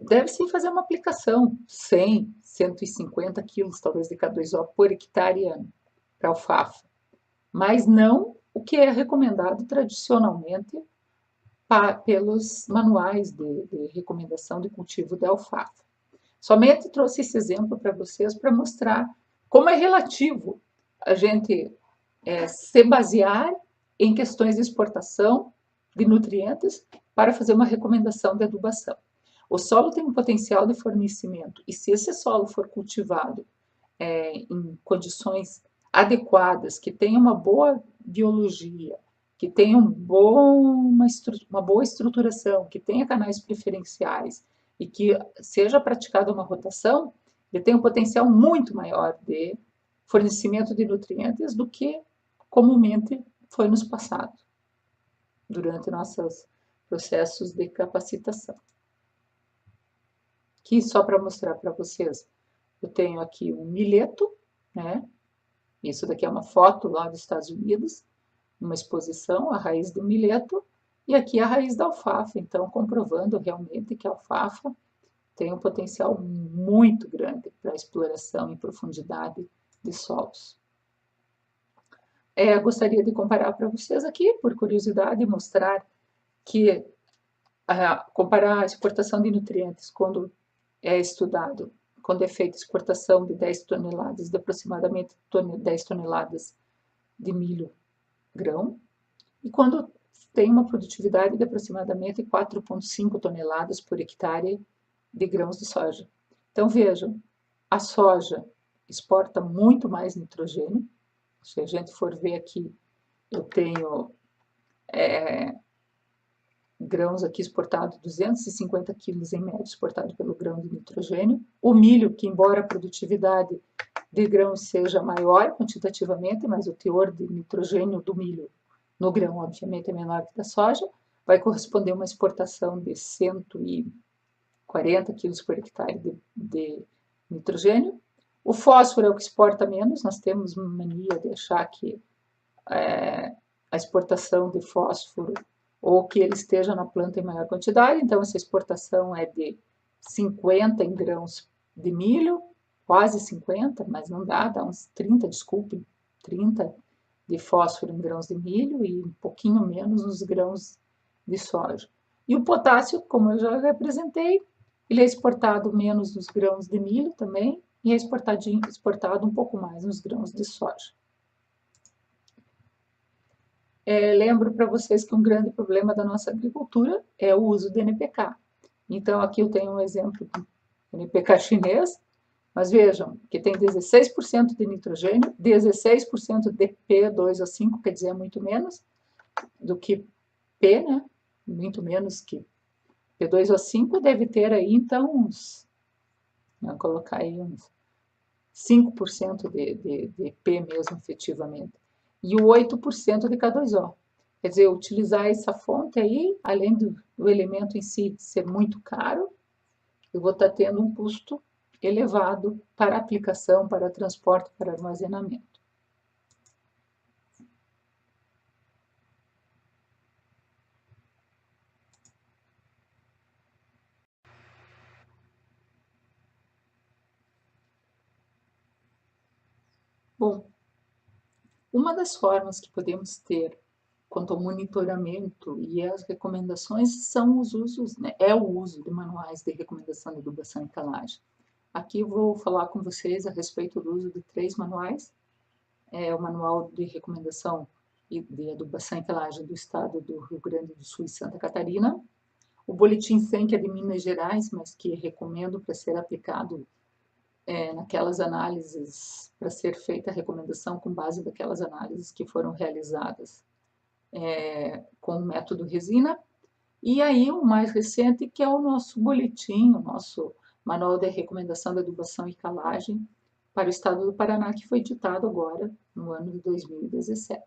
deve sim fazer uma aplicação 100, 150 quilos talvez de K2O por hectare ano para alfafa, mas não o que é recomendado tradicionalmente pelos manuais de recomendação de cultivo de alfafa. Somente trouxe esse exemplo para vocês para mostrar como é relativo a gente se basear em questões de exportação de nutrientes para fazer uma recomendação de adubação. O solo tem um potencial de fornecimento, e se esse solo for cultivado em condições adequadas, que tenha uma boa biologia, que tenha uma boa estruturação, que tenha canais preferenciais e que seja praticada uma rotação, ele tem um potencial muito maior de fornecimento de nutrientes do que comumente foi nos passado, durante nossos processos de capacitação. Aqui, só para mostrar para vocês, eu tenho aqui um milheto, né? Isso daqui é uma foto lá dos Estados Unidos, uma exposição, a raiz do milheto, e aqui a raiz da alfafa, então comprovando realmente que a alfafa tem um potencial muito grande para exploração em profundidade de solos. Gostaria de comparar para vocês aqui, por curiosidade, mostrar que comparar a exportação de nutrientes quando é estudado, quando é feita exportação de 10 toneladas, de aproximadamente 10 toneladas de milho grão, e quando tem uma produtividade de aproximadamente 4,5 toneladas por hectare de grãos de soja. Então vejam, a soja exporta muito mais nitrogênio. Se a gente for ver aqui, eu tenho grãos aqui exportados, 250 quilos em média exportado pelo grão de nitrogênio. O milho, que embora a produtividade de grãos seja maior quantitativamente, mas o teor de nitrogênio do milho no grão, obviamente, é menor que da soja, vai corresponder a uma exportação de 140 quilos por hectare de nitrogênio. O fósforo é o que exporta menos, nós temos mania de achar que a exportação de fósforo ou que ele esteja na planta em maior quantidade, então essa exportação é de 50 em grãos de milho, quase 50, mas não dá uns 30, desculpe, 30 de fósforo em grãos de milho e um pouquinho menos nos grãos de soja. E o potássio, como eu já representei, ele é exportado menos nos grãos de milho também e é exportado um pouco mais nos grãos de soja. Lembro para vocês que um grande problema da nossa agricultura é o uso de NPK. Então, aqui eu tenho um exemplo de NPK chinês, mas vejam que tem 16% de nitrogênio, 16% de P2O5, quer dizer, é muito menos do que P, né? Muito menos que P2O5, deve ter aí, então, vou colocar aí uns 5% de P mesmo, efetivamente. E o 8% de K2O. Quer dizer, utilizar essa fonte aí, além do elemento em si ser muito caro, eu vou estar tendo um custo elevado para aplicação, para transporte, para armazenamento. Bom, uma das formas que podemos ter quanto ao monitoramento e as recomendações são os usos, né? O uso de manuais de recomendação de adubação e calagem. Aqui eu vou falar com vocês a respeito do uso de 3 manuais. O Manual de Recomendação de Adubação e Calagem do Estado do Rio Grande do Sul e Santa Catarina, o Boletim 100, que é de Minas Gerais, mas que recomendo para ser aplicado naquelas análises, para ser feita a recomendação com base daquelas análises que foram realizadas com o método resina. E aí o mais recente, que é o nosso boletim, o nosso Manual de Recomendação de Adubação e Calagem para o Estado do Paraná, que foi editado agora, no ano de 2017.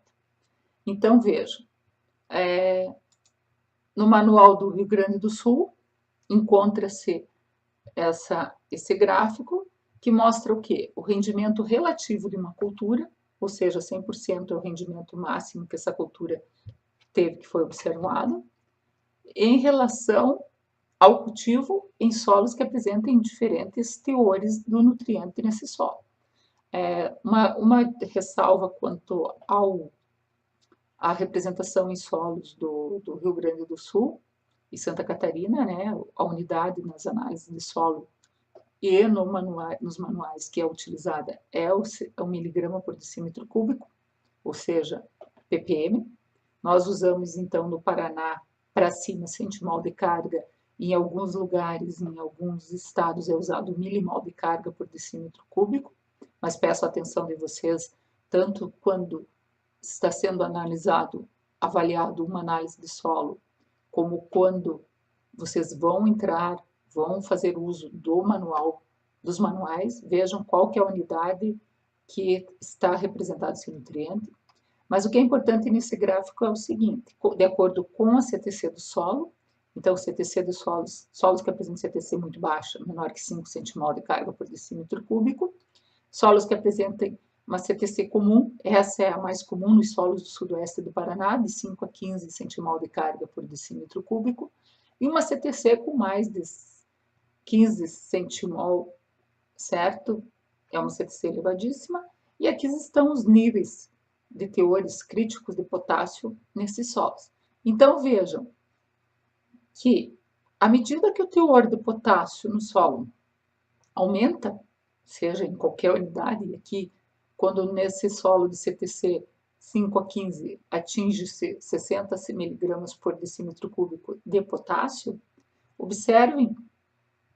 Então, vejam, no Manual do Rio Grande do Sul, encontra-se esse gráfico que mostra o quê? O rendimento relativo de uma cultura, ou seja, 100% é o rendimento máximo que essa cultura teve, que foi observado, em relação ao cultivo em solos que apresentem diferentes teores do nutriente nesse solo. Uma ressalva quanto à representação em solos do Rio Grande do Sul e Santa Catarina, né, a unidade nas análises de solo e nos manuais que é utilizada é o miligrama por decímetro cúbico, ou seja, ppm. Nós usamos, então, no Paraná, para cima, centimol de carga. Em alguns lugares, em alguns estados, é usado milimol de carga por decímetro cúbico, mas peço a atenção de vocês, tanto quando está sendo avaliado uma análise de solo, como quando vocês vão fazer uso dos manuais, vejam qual que é a unidade que está representada esse nutriente. Mas o que é importante nesse gráfico é o seguinte, de acordo com a CTC do solo, então o CTC dos solos que apresentam CTC muito baixa, menor que 5 centimol de carga por decímetro cúbico, solos que apresentem uma CTC comum, essa é a mais comum nos solos do sudoeste do Paraná, de 5 a 15 centimol de carga por decímetro cúbico, e uma CTC com mais de 15 centimol, certo? É uma CTC elevadíssima, e aqui estão os níveis de teores críticos de potássio nesses solos. Então, vejam que, à medida que o teor de potássio no solo aumenta, seja em qualquer unidade, aqui, quando nesse solo de CTC 5 a 15 atinge 60 miligramas por decímetro cúbico de potássio, observem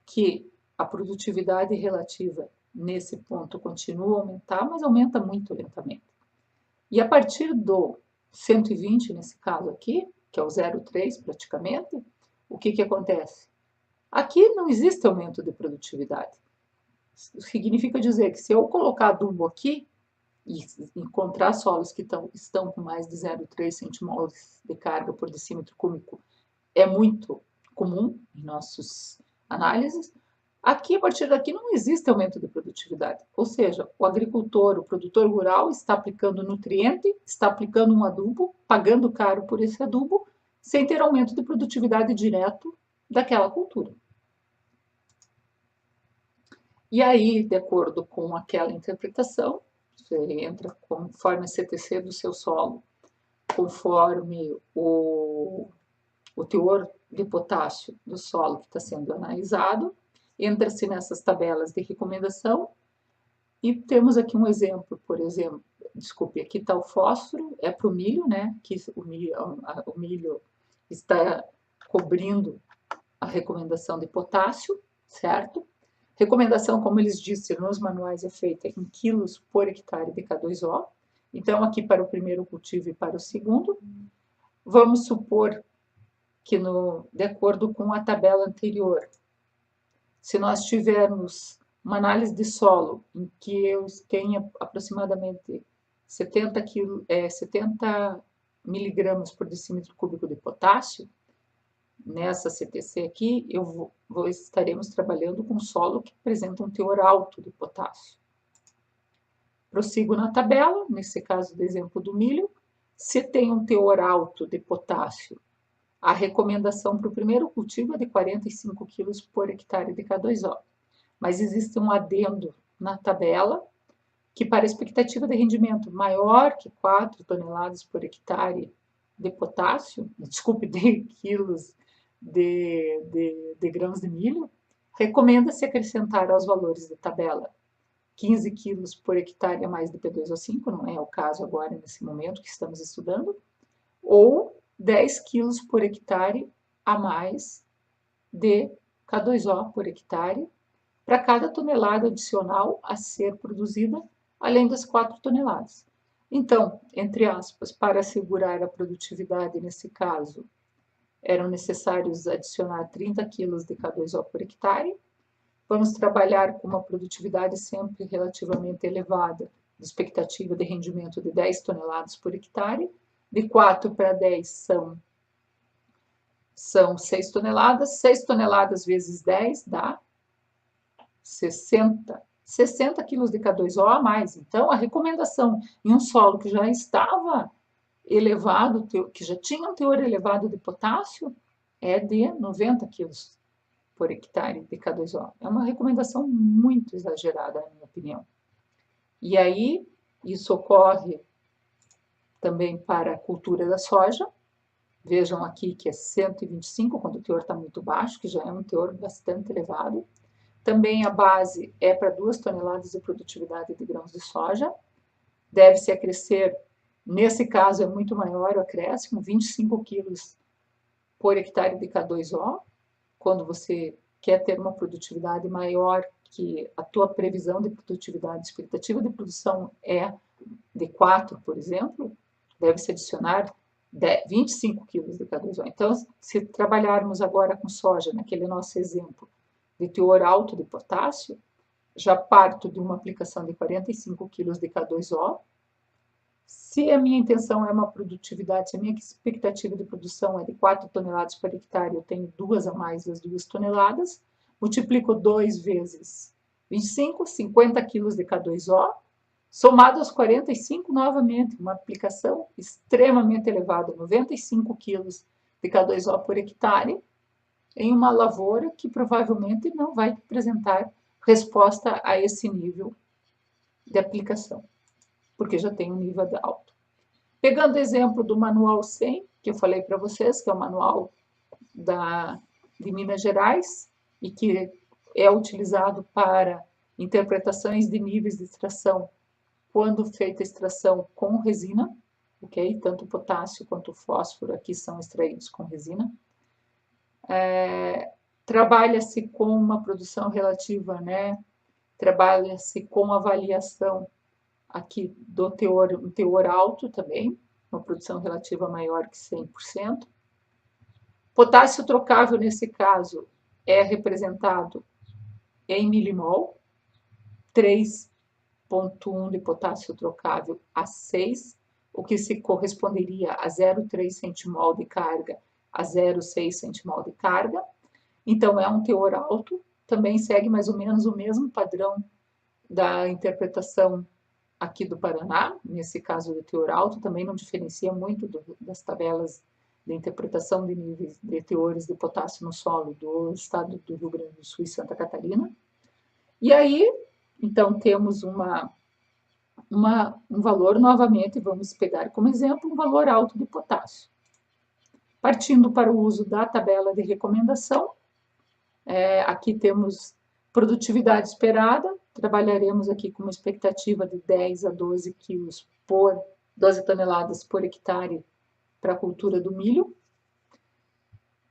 que a produtividade relativa nesse ponto continua a aumentar, mas aumenta muito lentamente. E a partir do 120, nesse caso aqui, que é o 0,3 praticamente, o que acontece? Aqui não existe aumento de produtividade. Significa dizer que se eu colocar adubo aqui e encontrar solos que estão com mais de 0,3 centimoles de carga por decímetro cúbico, é muito comum em nossas análises. Aqui, a partir daqui, não existe aumento de produtividade. Ou seja, o agricultor, o produtor rural está aplicando nutriente, está aplicando um adubo, pagando caro por esse adubo, sem ter aumento de produtividade direto daquela cultura. E aí, de acordo com aquela interpretação, você entra conforme a CTC do seu solo, conforme o teor de potássio do solo que está sendo analisado, entra-se nessas tabelas de recomendação e temos aqui um exemplo, por exemplo, desculpe, aqui está o fósforo, é para o milho, né, que o milho está cobrindo a recomendação de potássio, certo? Recomendação, como eles disseram nos manuais, é feita em quilos por hectare de K2O. Então, aqui para o primeiro cultivo e para o segundo, vamos supor que, de acordo com a tabela anterior, se nós tivermos uma análise de solo em que eu tenha aproximadamente 70 miligramas por decímetro cúbico de potássio, nessa CTC aqui, estaremos trabalhando com solo que apresenta um teor alto de potássio. Prossigo na tabela, nesse caso do exemplo do milho, se tem um teor alto de potássio, a recomendação para o primeiro cultivo é de 45 quilos por hectare de K2O. Mas existe um adendo na tabela que, para a expectativa de rendimento maior que 4 toneladas por hectare de potássio, desculpe, de quilos de grãos de milho, recomenda-se acrescentar aos valores da tabela 15 quilos por hectare a mais de P2O5, não é o caso agora, nesse momento que estamos estudando, ou 10 quilos por hectare a mais de K2O por hectare para cada tonelada adicional a ser produzida, além das 4 toneladas. Então, entre aspas, para assegurar a produtividade nesse caso, eram necessários adicionar 30 quilos de K2O por hectare. Vamos trabalhar com uma produtividade sempre relativamente elevada, de expectativa de rendimento de 10 toneladas por hectare. De 4 para 10 são 6 toneladas. 6 toneladas vezes 10 dá 60 quilos de K2O a mais. Então, a recomendação em um solo que já estava elevado, que já tinha um teor elevado de potássio, é de 90 quilos por hectare de K2O. É uma recomendação muito exagerada, na minha opinião. E aí, isso ocorre também para a cultura da soja. Vejam aqui que é 125, quando o teor está muito baixo, que já é um teor bastante elevado. Também a base é para 2 toneladas de produtividade de grãos de soja. Deve-se acrescer, nesse caso é muito maior o acréscimo, 25 quilos por hectare de K2O, quando você quer ter uma produtividade maior que a tua previsão de produtividade, expectativa de produção é de 4, por exemplo, deve-se adicionar 25 quilos de K2O. Então, se trabalharmos agora com soja, naquele nosso exemplo, de teor alto de potássio, já parto de uma aplicação de 45 quilos de K2O. Se a minha intenção é uma produtividade, se a minha expectativa de produção é de 4 toneladas por hectare, eu tenho 2 a mais das 2 toneladas, multiplico 2 vezes 25, 50 quilos de K2O, somado aos 45 novamente, uma aplicação extremamente elevada, 95 quilos de K2O por hectare, em uma lavoura que provavelmente não vai apresentar resposta a esse nível de aplicação, porque já tem um nível alto. Pegando o exemplo do manual 100, que eu falei para vocês, que é o manual de Minas Gerais e que é utilizado para interpretações de níveis de extração quando feita extração com resina, ok? Tanto o potássio quanto o fósforo aqui são extraídos com resina. Trabalha-se com uma produção relativa, né? Trabalha-se com avaliação aqui do teor, um teor alto também, uma produção relativa maior que 100%. Potássio trocável, nesse caso, é representado em milimol, 3,1 de potássio trocável a 6, o que se corresponderia a 0,3 centimol de carga a 0,6 centimol de carga. Então, é um teor alto, também segue mais ou menos o mesmo padrão da interpretação aqui do Paraná, nesse caso do teor alto, também não diferencia muito das tabelas de interpretação de níveis de teores de potássio no solo do estado do Rio Grande do Sul e Santa Catarina. E aí, então, temos um valor, novamente, vamos pegar como exemplo, um valor alto de potássio. Partindo para o uso da tabela de recomendação, aqui temos produtividade esperada, trabalharemos aqui com uma expectativa de 10 a 12 quilos por 12 toneladas por hectare para a cultura do milho.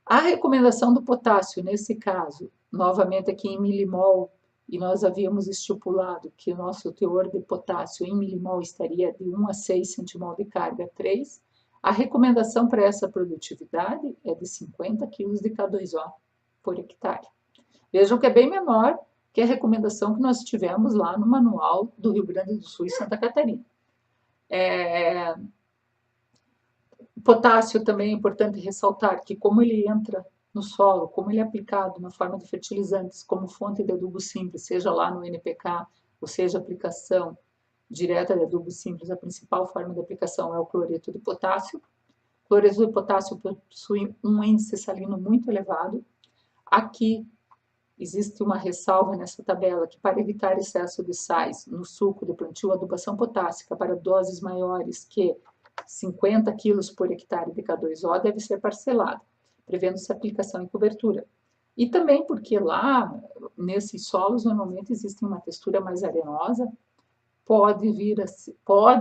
A recomendação do potássio, nesse caso, novamente aqui em milimol, e nós havíamos estipulado que o nosso teor de potássio em milimol estaria de 1 a 6 centimol de carga a 3, a recomendação para essa produtividade é de 50 kg de K2O por hectare. Vejam que é bem menor que a recomendação que nós tivemos lá no manual do Rio Grande do Sul e Santa Catarina. O potássio também é importante ressaltar que como ele entra no solo, como ele é aplicado na forma de fertilizantes, como fonte de adubo simples, seja lá no NPK, ou seja, aplicação direta de adubo simples, a principal forma de aplicação é o cloreto de potássio. O cloreto de potássio possui um índice salino muito elevado. Aqui existe uma ressalva nessa tabela que para evitar excesso de sais no suco de plantio, a adubação potássica para doses maiores que 50 quilos por hectare de K2O deve ser parcelada, prevendo-se aplicação em cobertura. E também porque lá, nesses solos, normalmente existe uma textura mais arenosa, pode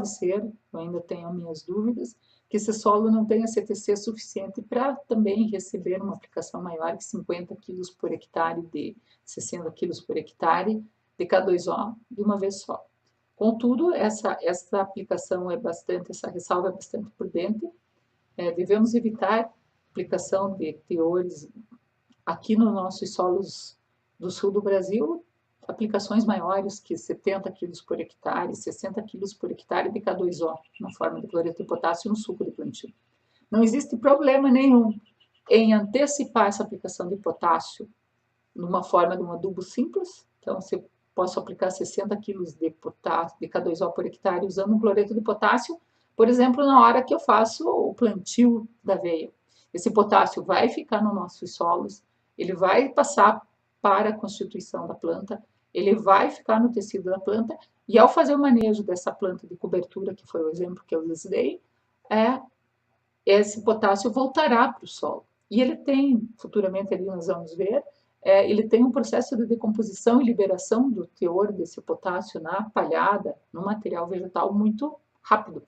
ser, eu ainda tenho minhas dúvidas, que esse solo não tenha CTC suficiente para também receber uma aplicação maior que 50 quilos por hectare, de 60 quilos por hectare de K2O de uma vez só. Contudo, essa aplicação essa ressalva é bastante prudente. Devemos evitar aplicação de teores aqui nos nossos solos do sul do Brasil, aplicações maiores que 70 quilos por hectare, 60 quilos por hectare de K2O, na forma de cloreto de potássio no suco de plantio. Não existe problema nenhum em antecipar essa aplicação de potássio numa forma de um adubo simples. Então, se posso aplicar 60 quilos de K2O por hectare usando um cloreto de potássio, por exemplo, na hora que eu faço o plantio da aveia. Esse potássio vai ficar nos nossos solos, ele vai passar para a constituição da planta, ele vai ficar no tecido da planta, e ao fazer o manejo dessa planta de cobertura, que foi o exemplo que eu lhes dei, esse potássio voltará para o solo. E ele tem, futuramente ali nós vamos ver, ele tem um processo de decomposição e liberação do teor desse potássio na palhada, no material vegetal, muito rápido.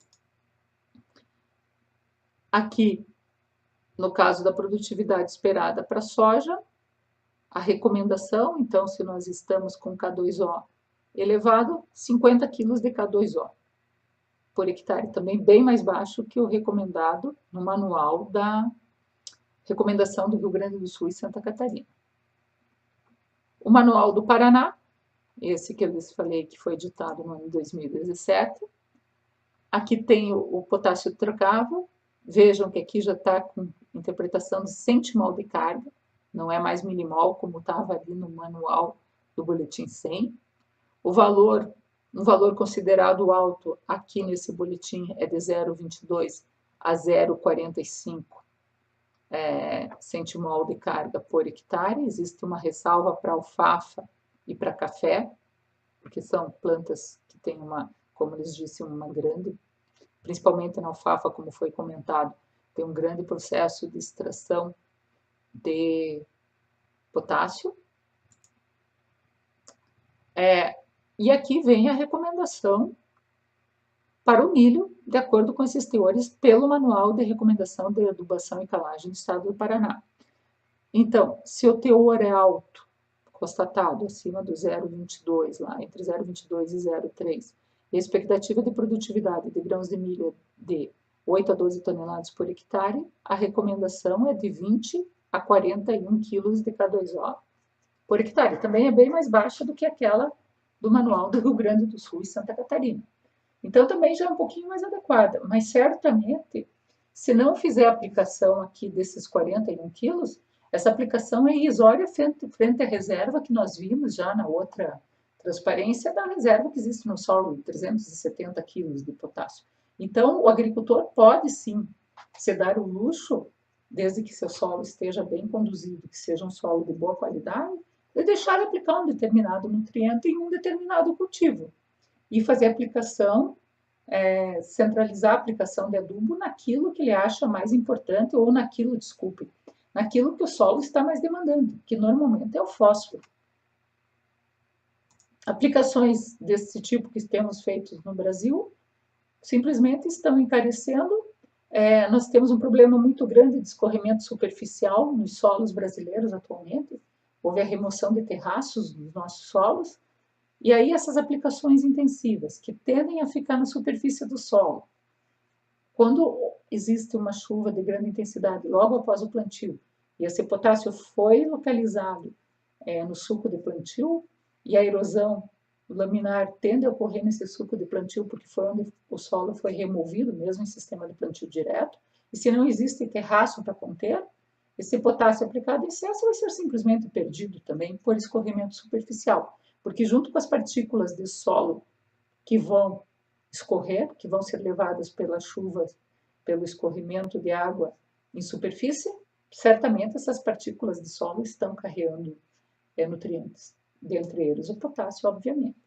Aqui, no caso da produtividade esperada para a soja, a recomendação, então, se nós estamos com K2O elevado, 50 kg de K2O por hectare, também bem mais baixo que o recomendado no manual da recomendação do Rio Grande do Sul e Santa Catarina. O manual do Paraná, esse que eu lhes falei que foi editado no ano de 2017, aqui tem o potássio trocável, vejam que aqui já está com interpretação de centimol de carga, não é mais milimol como estava ali no manual do boletim 100. O valor Um valor considerado alto aqui nesse boletim é de 0,22 a 0,45 centimol de carga por hectare. Existe uma ressalva para alfafa e para café, porque são plantas que têm como eles disse, uma grande, principalmente na alfafa, como foi comentado, tem um grande processo de extração de potássio. E aqui vem a recomendação para o milho, de acordo com esses teores, pelo Manual de Recomendação de Adubação e Calagem do Estado do Paraná. Então, se o teor é alto, constatado acima do 0,22, lá entre 0,22 e 0,3, e a expectativa de produtividade de grãos de milho é de 8 a 12 toneladas por hectare, a recomendação é de 20 a 41 quilos de K2O por hectare. Também é bem mais baixa do que aquela do Manual do Rio Grande do Sul e Santa Catarina. Então, também já é um pouquinho mais adequada, mas certamente, se não fizer a aplicação aqui desses 41 quilos, essa aplicação é irrisória frente à reserva que nós vimos já na outra transparência da reserva que existe no solo, de 370 quilos de potássio. Então, o agricultor pode sim se dar o luxo, desde que seu solo esteja bem conduzido, que seja um solo de boa qualidade, de deixar aplicar um determinado nutriente em um determinado cultivo e fazer a aplicação, centralizar a aplicação de adubo naquilo que ele acha mais importante ou naquilo que o solo está mais demandando, que normalmente é o fósforo. Aplicações desse tipo que temos feito no Brasil simplesmente estão encarecendo. Nós temos um problema muito grande de escorrimento superficial nos solos brasileiros atualmente. Houve a remoção de terraços dos nossos solos. E aí essas aplicações intensivas, que tendem a ficar na superfície do solo, quando existe uma chuva de grande intensidade logo após o plantio, e esse potássio foi localizado no suco de plantio, e a erosão laminar tende a ocorrer nesse suco de plantio, porque foi onde o solo foi removido, mesmo em sistema de plantio direto, e se não existe terraço para conter, esse potássio aplicado em excesso vai ser simplesmente perdido também por escorrimento superficial, porque junto com as partículas de solo que vão escorrer, que vão ser levadas pelas chuvas, pelo escorrimento de água em superfície, certamente essas partículas de solo estão carregando nutrientes, dentre eles o potássio, obviamente.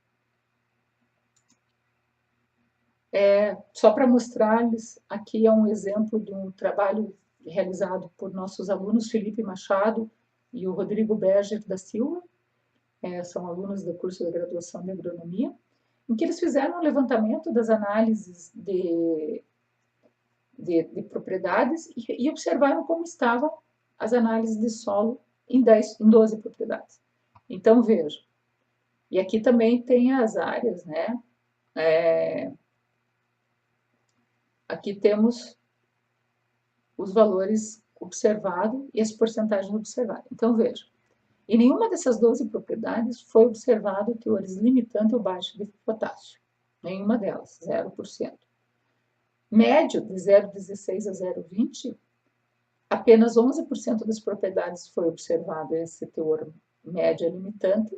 Só para mostrar-lhes, aqui é um exemplo de um trabalho realizado por nossos alunos Felipe Machado e o Rodrigo Berger da Silva, são alunos do curso de graduação de agronomia, em que eles fizeram um levantamento das análises de propriedades e observaram como estavam as análises de solo em 12 propriedades. Então, vejam, e aqui também tem as áreas, né? Aqui temos os valores observados e as porcentagens observadas. Então, vejam, em nenhuma dessas 12 propriedades foi observado teores limitantes ou baixos de potássio. Nenhuma delas, 0%. Médio, de 0,16 a 0,20, apenas 11% das propriedades foi observado esse teor médio limitante,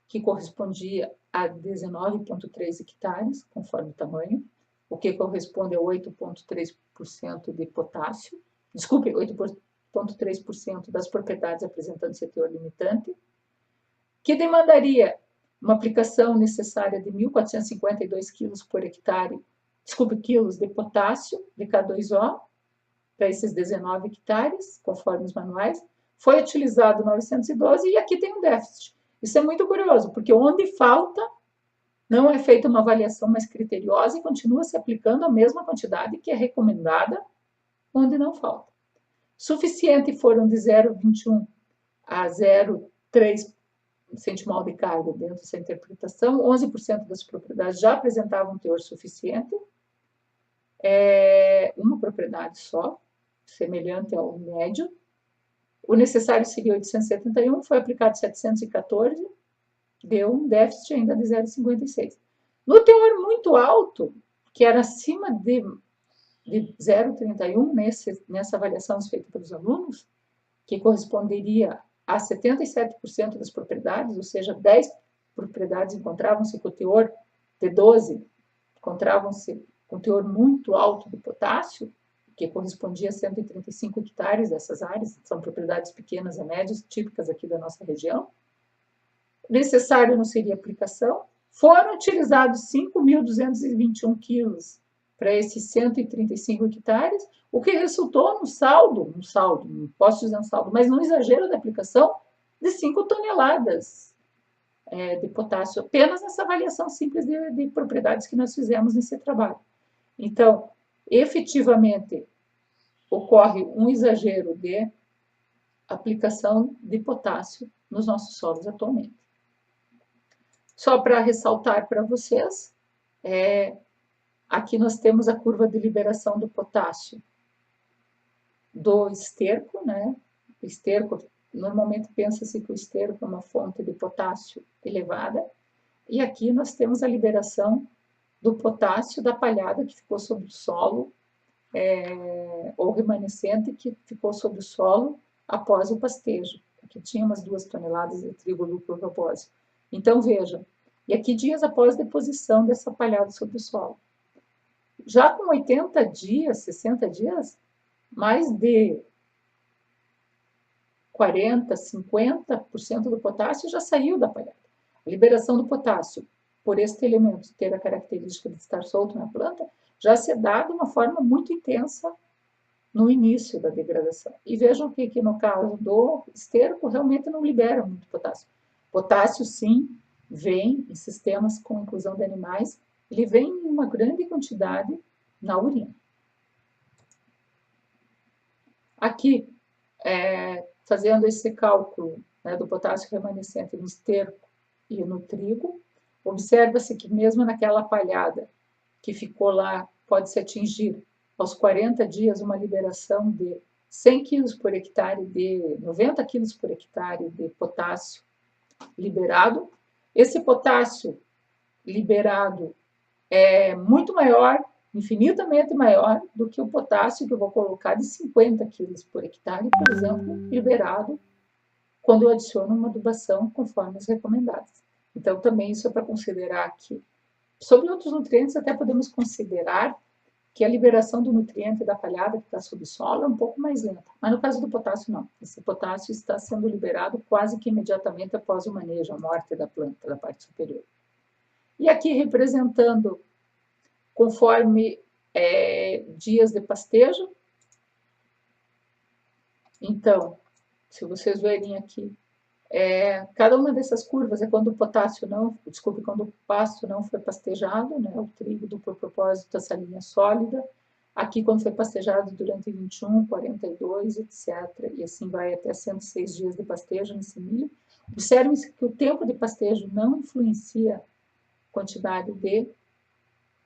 que correspondia a 19,3 hectares, conforme o tamanho, o que corresponde a 8,3% de potássio. Desculpe, 8,3% das propriedades apresentando esse teor limitante, que demandaria uma aplicação necessária de 1.452 quilos por hectare, quilos de potássio, de K2O, para esses 19 hectares, conforme os manuais. Foi utilizado 912 e aqui tem um déficit. Isso é muito curioso, porque onde falta, não é feita uma avaliação mais criteriosa e continua se aplicando a mesma quantidade que é recomendada, onde não falta. Suficiente foram de 0,21 a 0,3 centimol de carga dentro dessa interpretação, 11% das propriedades já apresentavam teor suficiente, uma propriedade só, semelhante ao médio. O necessário seria 871, foi aplicado 714, deu um déficit ainda de 0,56. No teor muito alto, que era acima de 0,31, nessa avaliação feita pelos alunos, que corresponderia a 77% das propriedades, ou seja, 10 propriedades encontravam-se com o teor T12 encontravam-se com teor muito alto de potássio, que correspondia a 135 hectares dessas áreas, são propriedades pequenas a médias, típicas aqui da nossa região. Necessário não seria aplicação. Foram utilizados 5.221 quilos para esses 135 hectares, o que resultou num saldo, não posso dizer um saldo, mas num exagero da aplicação de 5 toneladas de potássio, apenas nessa avaliação simples de propriedades que nós fizemos nesse trabalho. Então, efetivamente, ocorre um exagero de aplicação de potássio nos nossos solos atualmente. Só para ressaltar para vocês, aqui nós temos a curva de liberação do potássio do esterco, né? O esterco, normalmente pensa-se que o esterco é uma fonte de potássio elevada, e aqui nós temos a liberação do potássio da palhada que ficou sobre o solo, ou remanescente que ficou sobre o solo após o pastejo. Aqui tinha umas 2 toneladas de trigo lucro robóseo. Então, vejam, e aqui dias após a deposição dessa palhada sobre o solo. Já com 80 dias, 60 dias, mais de 40%, 50% do potássio já saiu da palhada. A liberação do potássio, por este elemento ter a característica de estar solto na planta, já se dá de uma forma muito intensa no início da degradação. E vejam que no caso do esterco, realmente não libera muito potássio. Potássio, sim, vem em sistemas com inclusão de animais, ele vem em uma grande quantidade na urina. Aqui, fazendo esse cálculo, né, do potássio remanescente no esterco e no trigo, observa-se que mesmo naquela palhada que ficou lá, pode-se atingir aos 40 dias uma liberação de 100 kg por hectare, de 90 kg por hectare de potássio liberado. Esse potássio liberado é muito maior, infinitamente maior do que o potássio que eu vou colocar de 50 kg por hectare, por exemplo, liberado quando eu adiciono uma adubação conforme as recomendadas. Então, também isso é para considerar aqui. Sobre outros nutrientes, até podemos considerar que a liberação do nutriente da palhada que está sob o solo é um pouco mais lenta. Mas no caso do potássio, não. Esse potássio está sendo liberado quase que imediatamente após o manejo, a morte da planta, da parte superior. E aqui representando conforme dias de pastejo. Então, se vocês verem aqui, cada uma dessas curvas é quando o potássio não, desculpe, quando o pasto não foi pastejado, né, o trigo duplo propósito dessa linha sólida, aqui quando foi pastejado durante 21, 42, etc. E assim vai até 106 dias de pastejo nesse milho. Observem que o tempo de pastejo não influencia a quantidade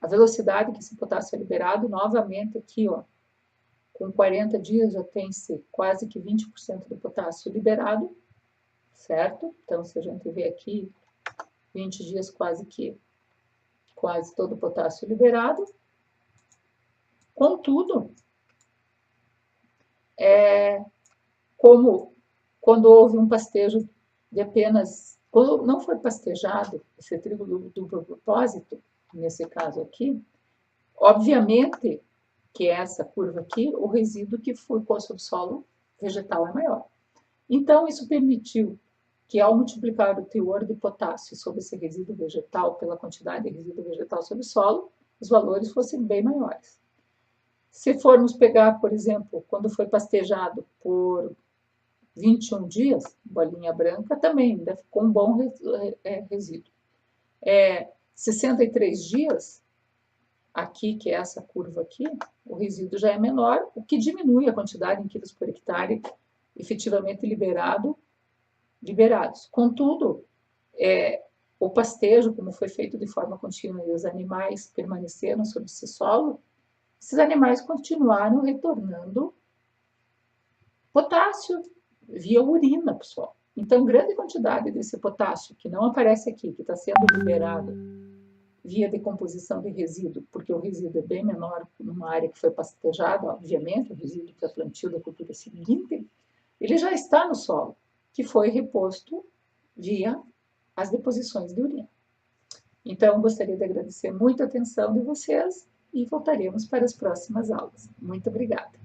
a velocidade que esse potássio é liberado. Novamente aqui, ó, com 40 dias já tem-se quase que 20% do potássio liberado, certo? Então, se a gente vê aqui, 20 dias quase todo o potássio liberado. Contudo, como quando houve um pastejo de apenas, quando não foi pastejado esse trigo duplo propósito, nesse caso aqui, obviamente que essa curva aqui, o resíduo que ficou sob solo vegetal é maior. Então, isso permitiu que, ao multiplicar o teor de potássio sobre esse resíduo vegetal pela quantidade de resíduo vegetal sobre o solo, os valores fossem bem maiores. Se formos pegar, por exemplo, quando foi pastejado por 21 dias, bolinha branca, também ainda ficou um bom resíduo. 63 dias, aqui, que é essa curva aqui, o resíduo já é menor, o que diminui a quantidade em quilos por hectare efetivamente liberados. Contudo, o pastejo, como foi feito de forma contínua e os animais permaneceram sobre esse solo, esses animais continuaram retornando potássio via urina para o solo. Então, grande quantidade desse potássio, que não aparece aqui, que está sendo liberado via decomposição de resíduo, porque o resíduo é bem menor numa área que foi pastejada, obviamente, o resíduo para plantio da cultura seguinte, ele já está no solo, que foi reposto via as deposições de urina. Então, gostaria de agradecer muito a atenção de vocês e voltaremos para as próximas aulas. Muito obrigada!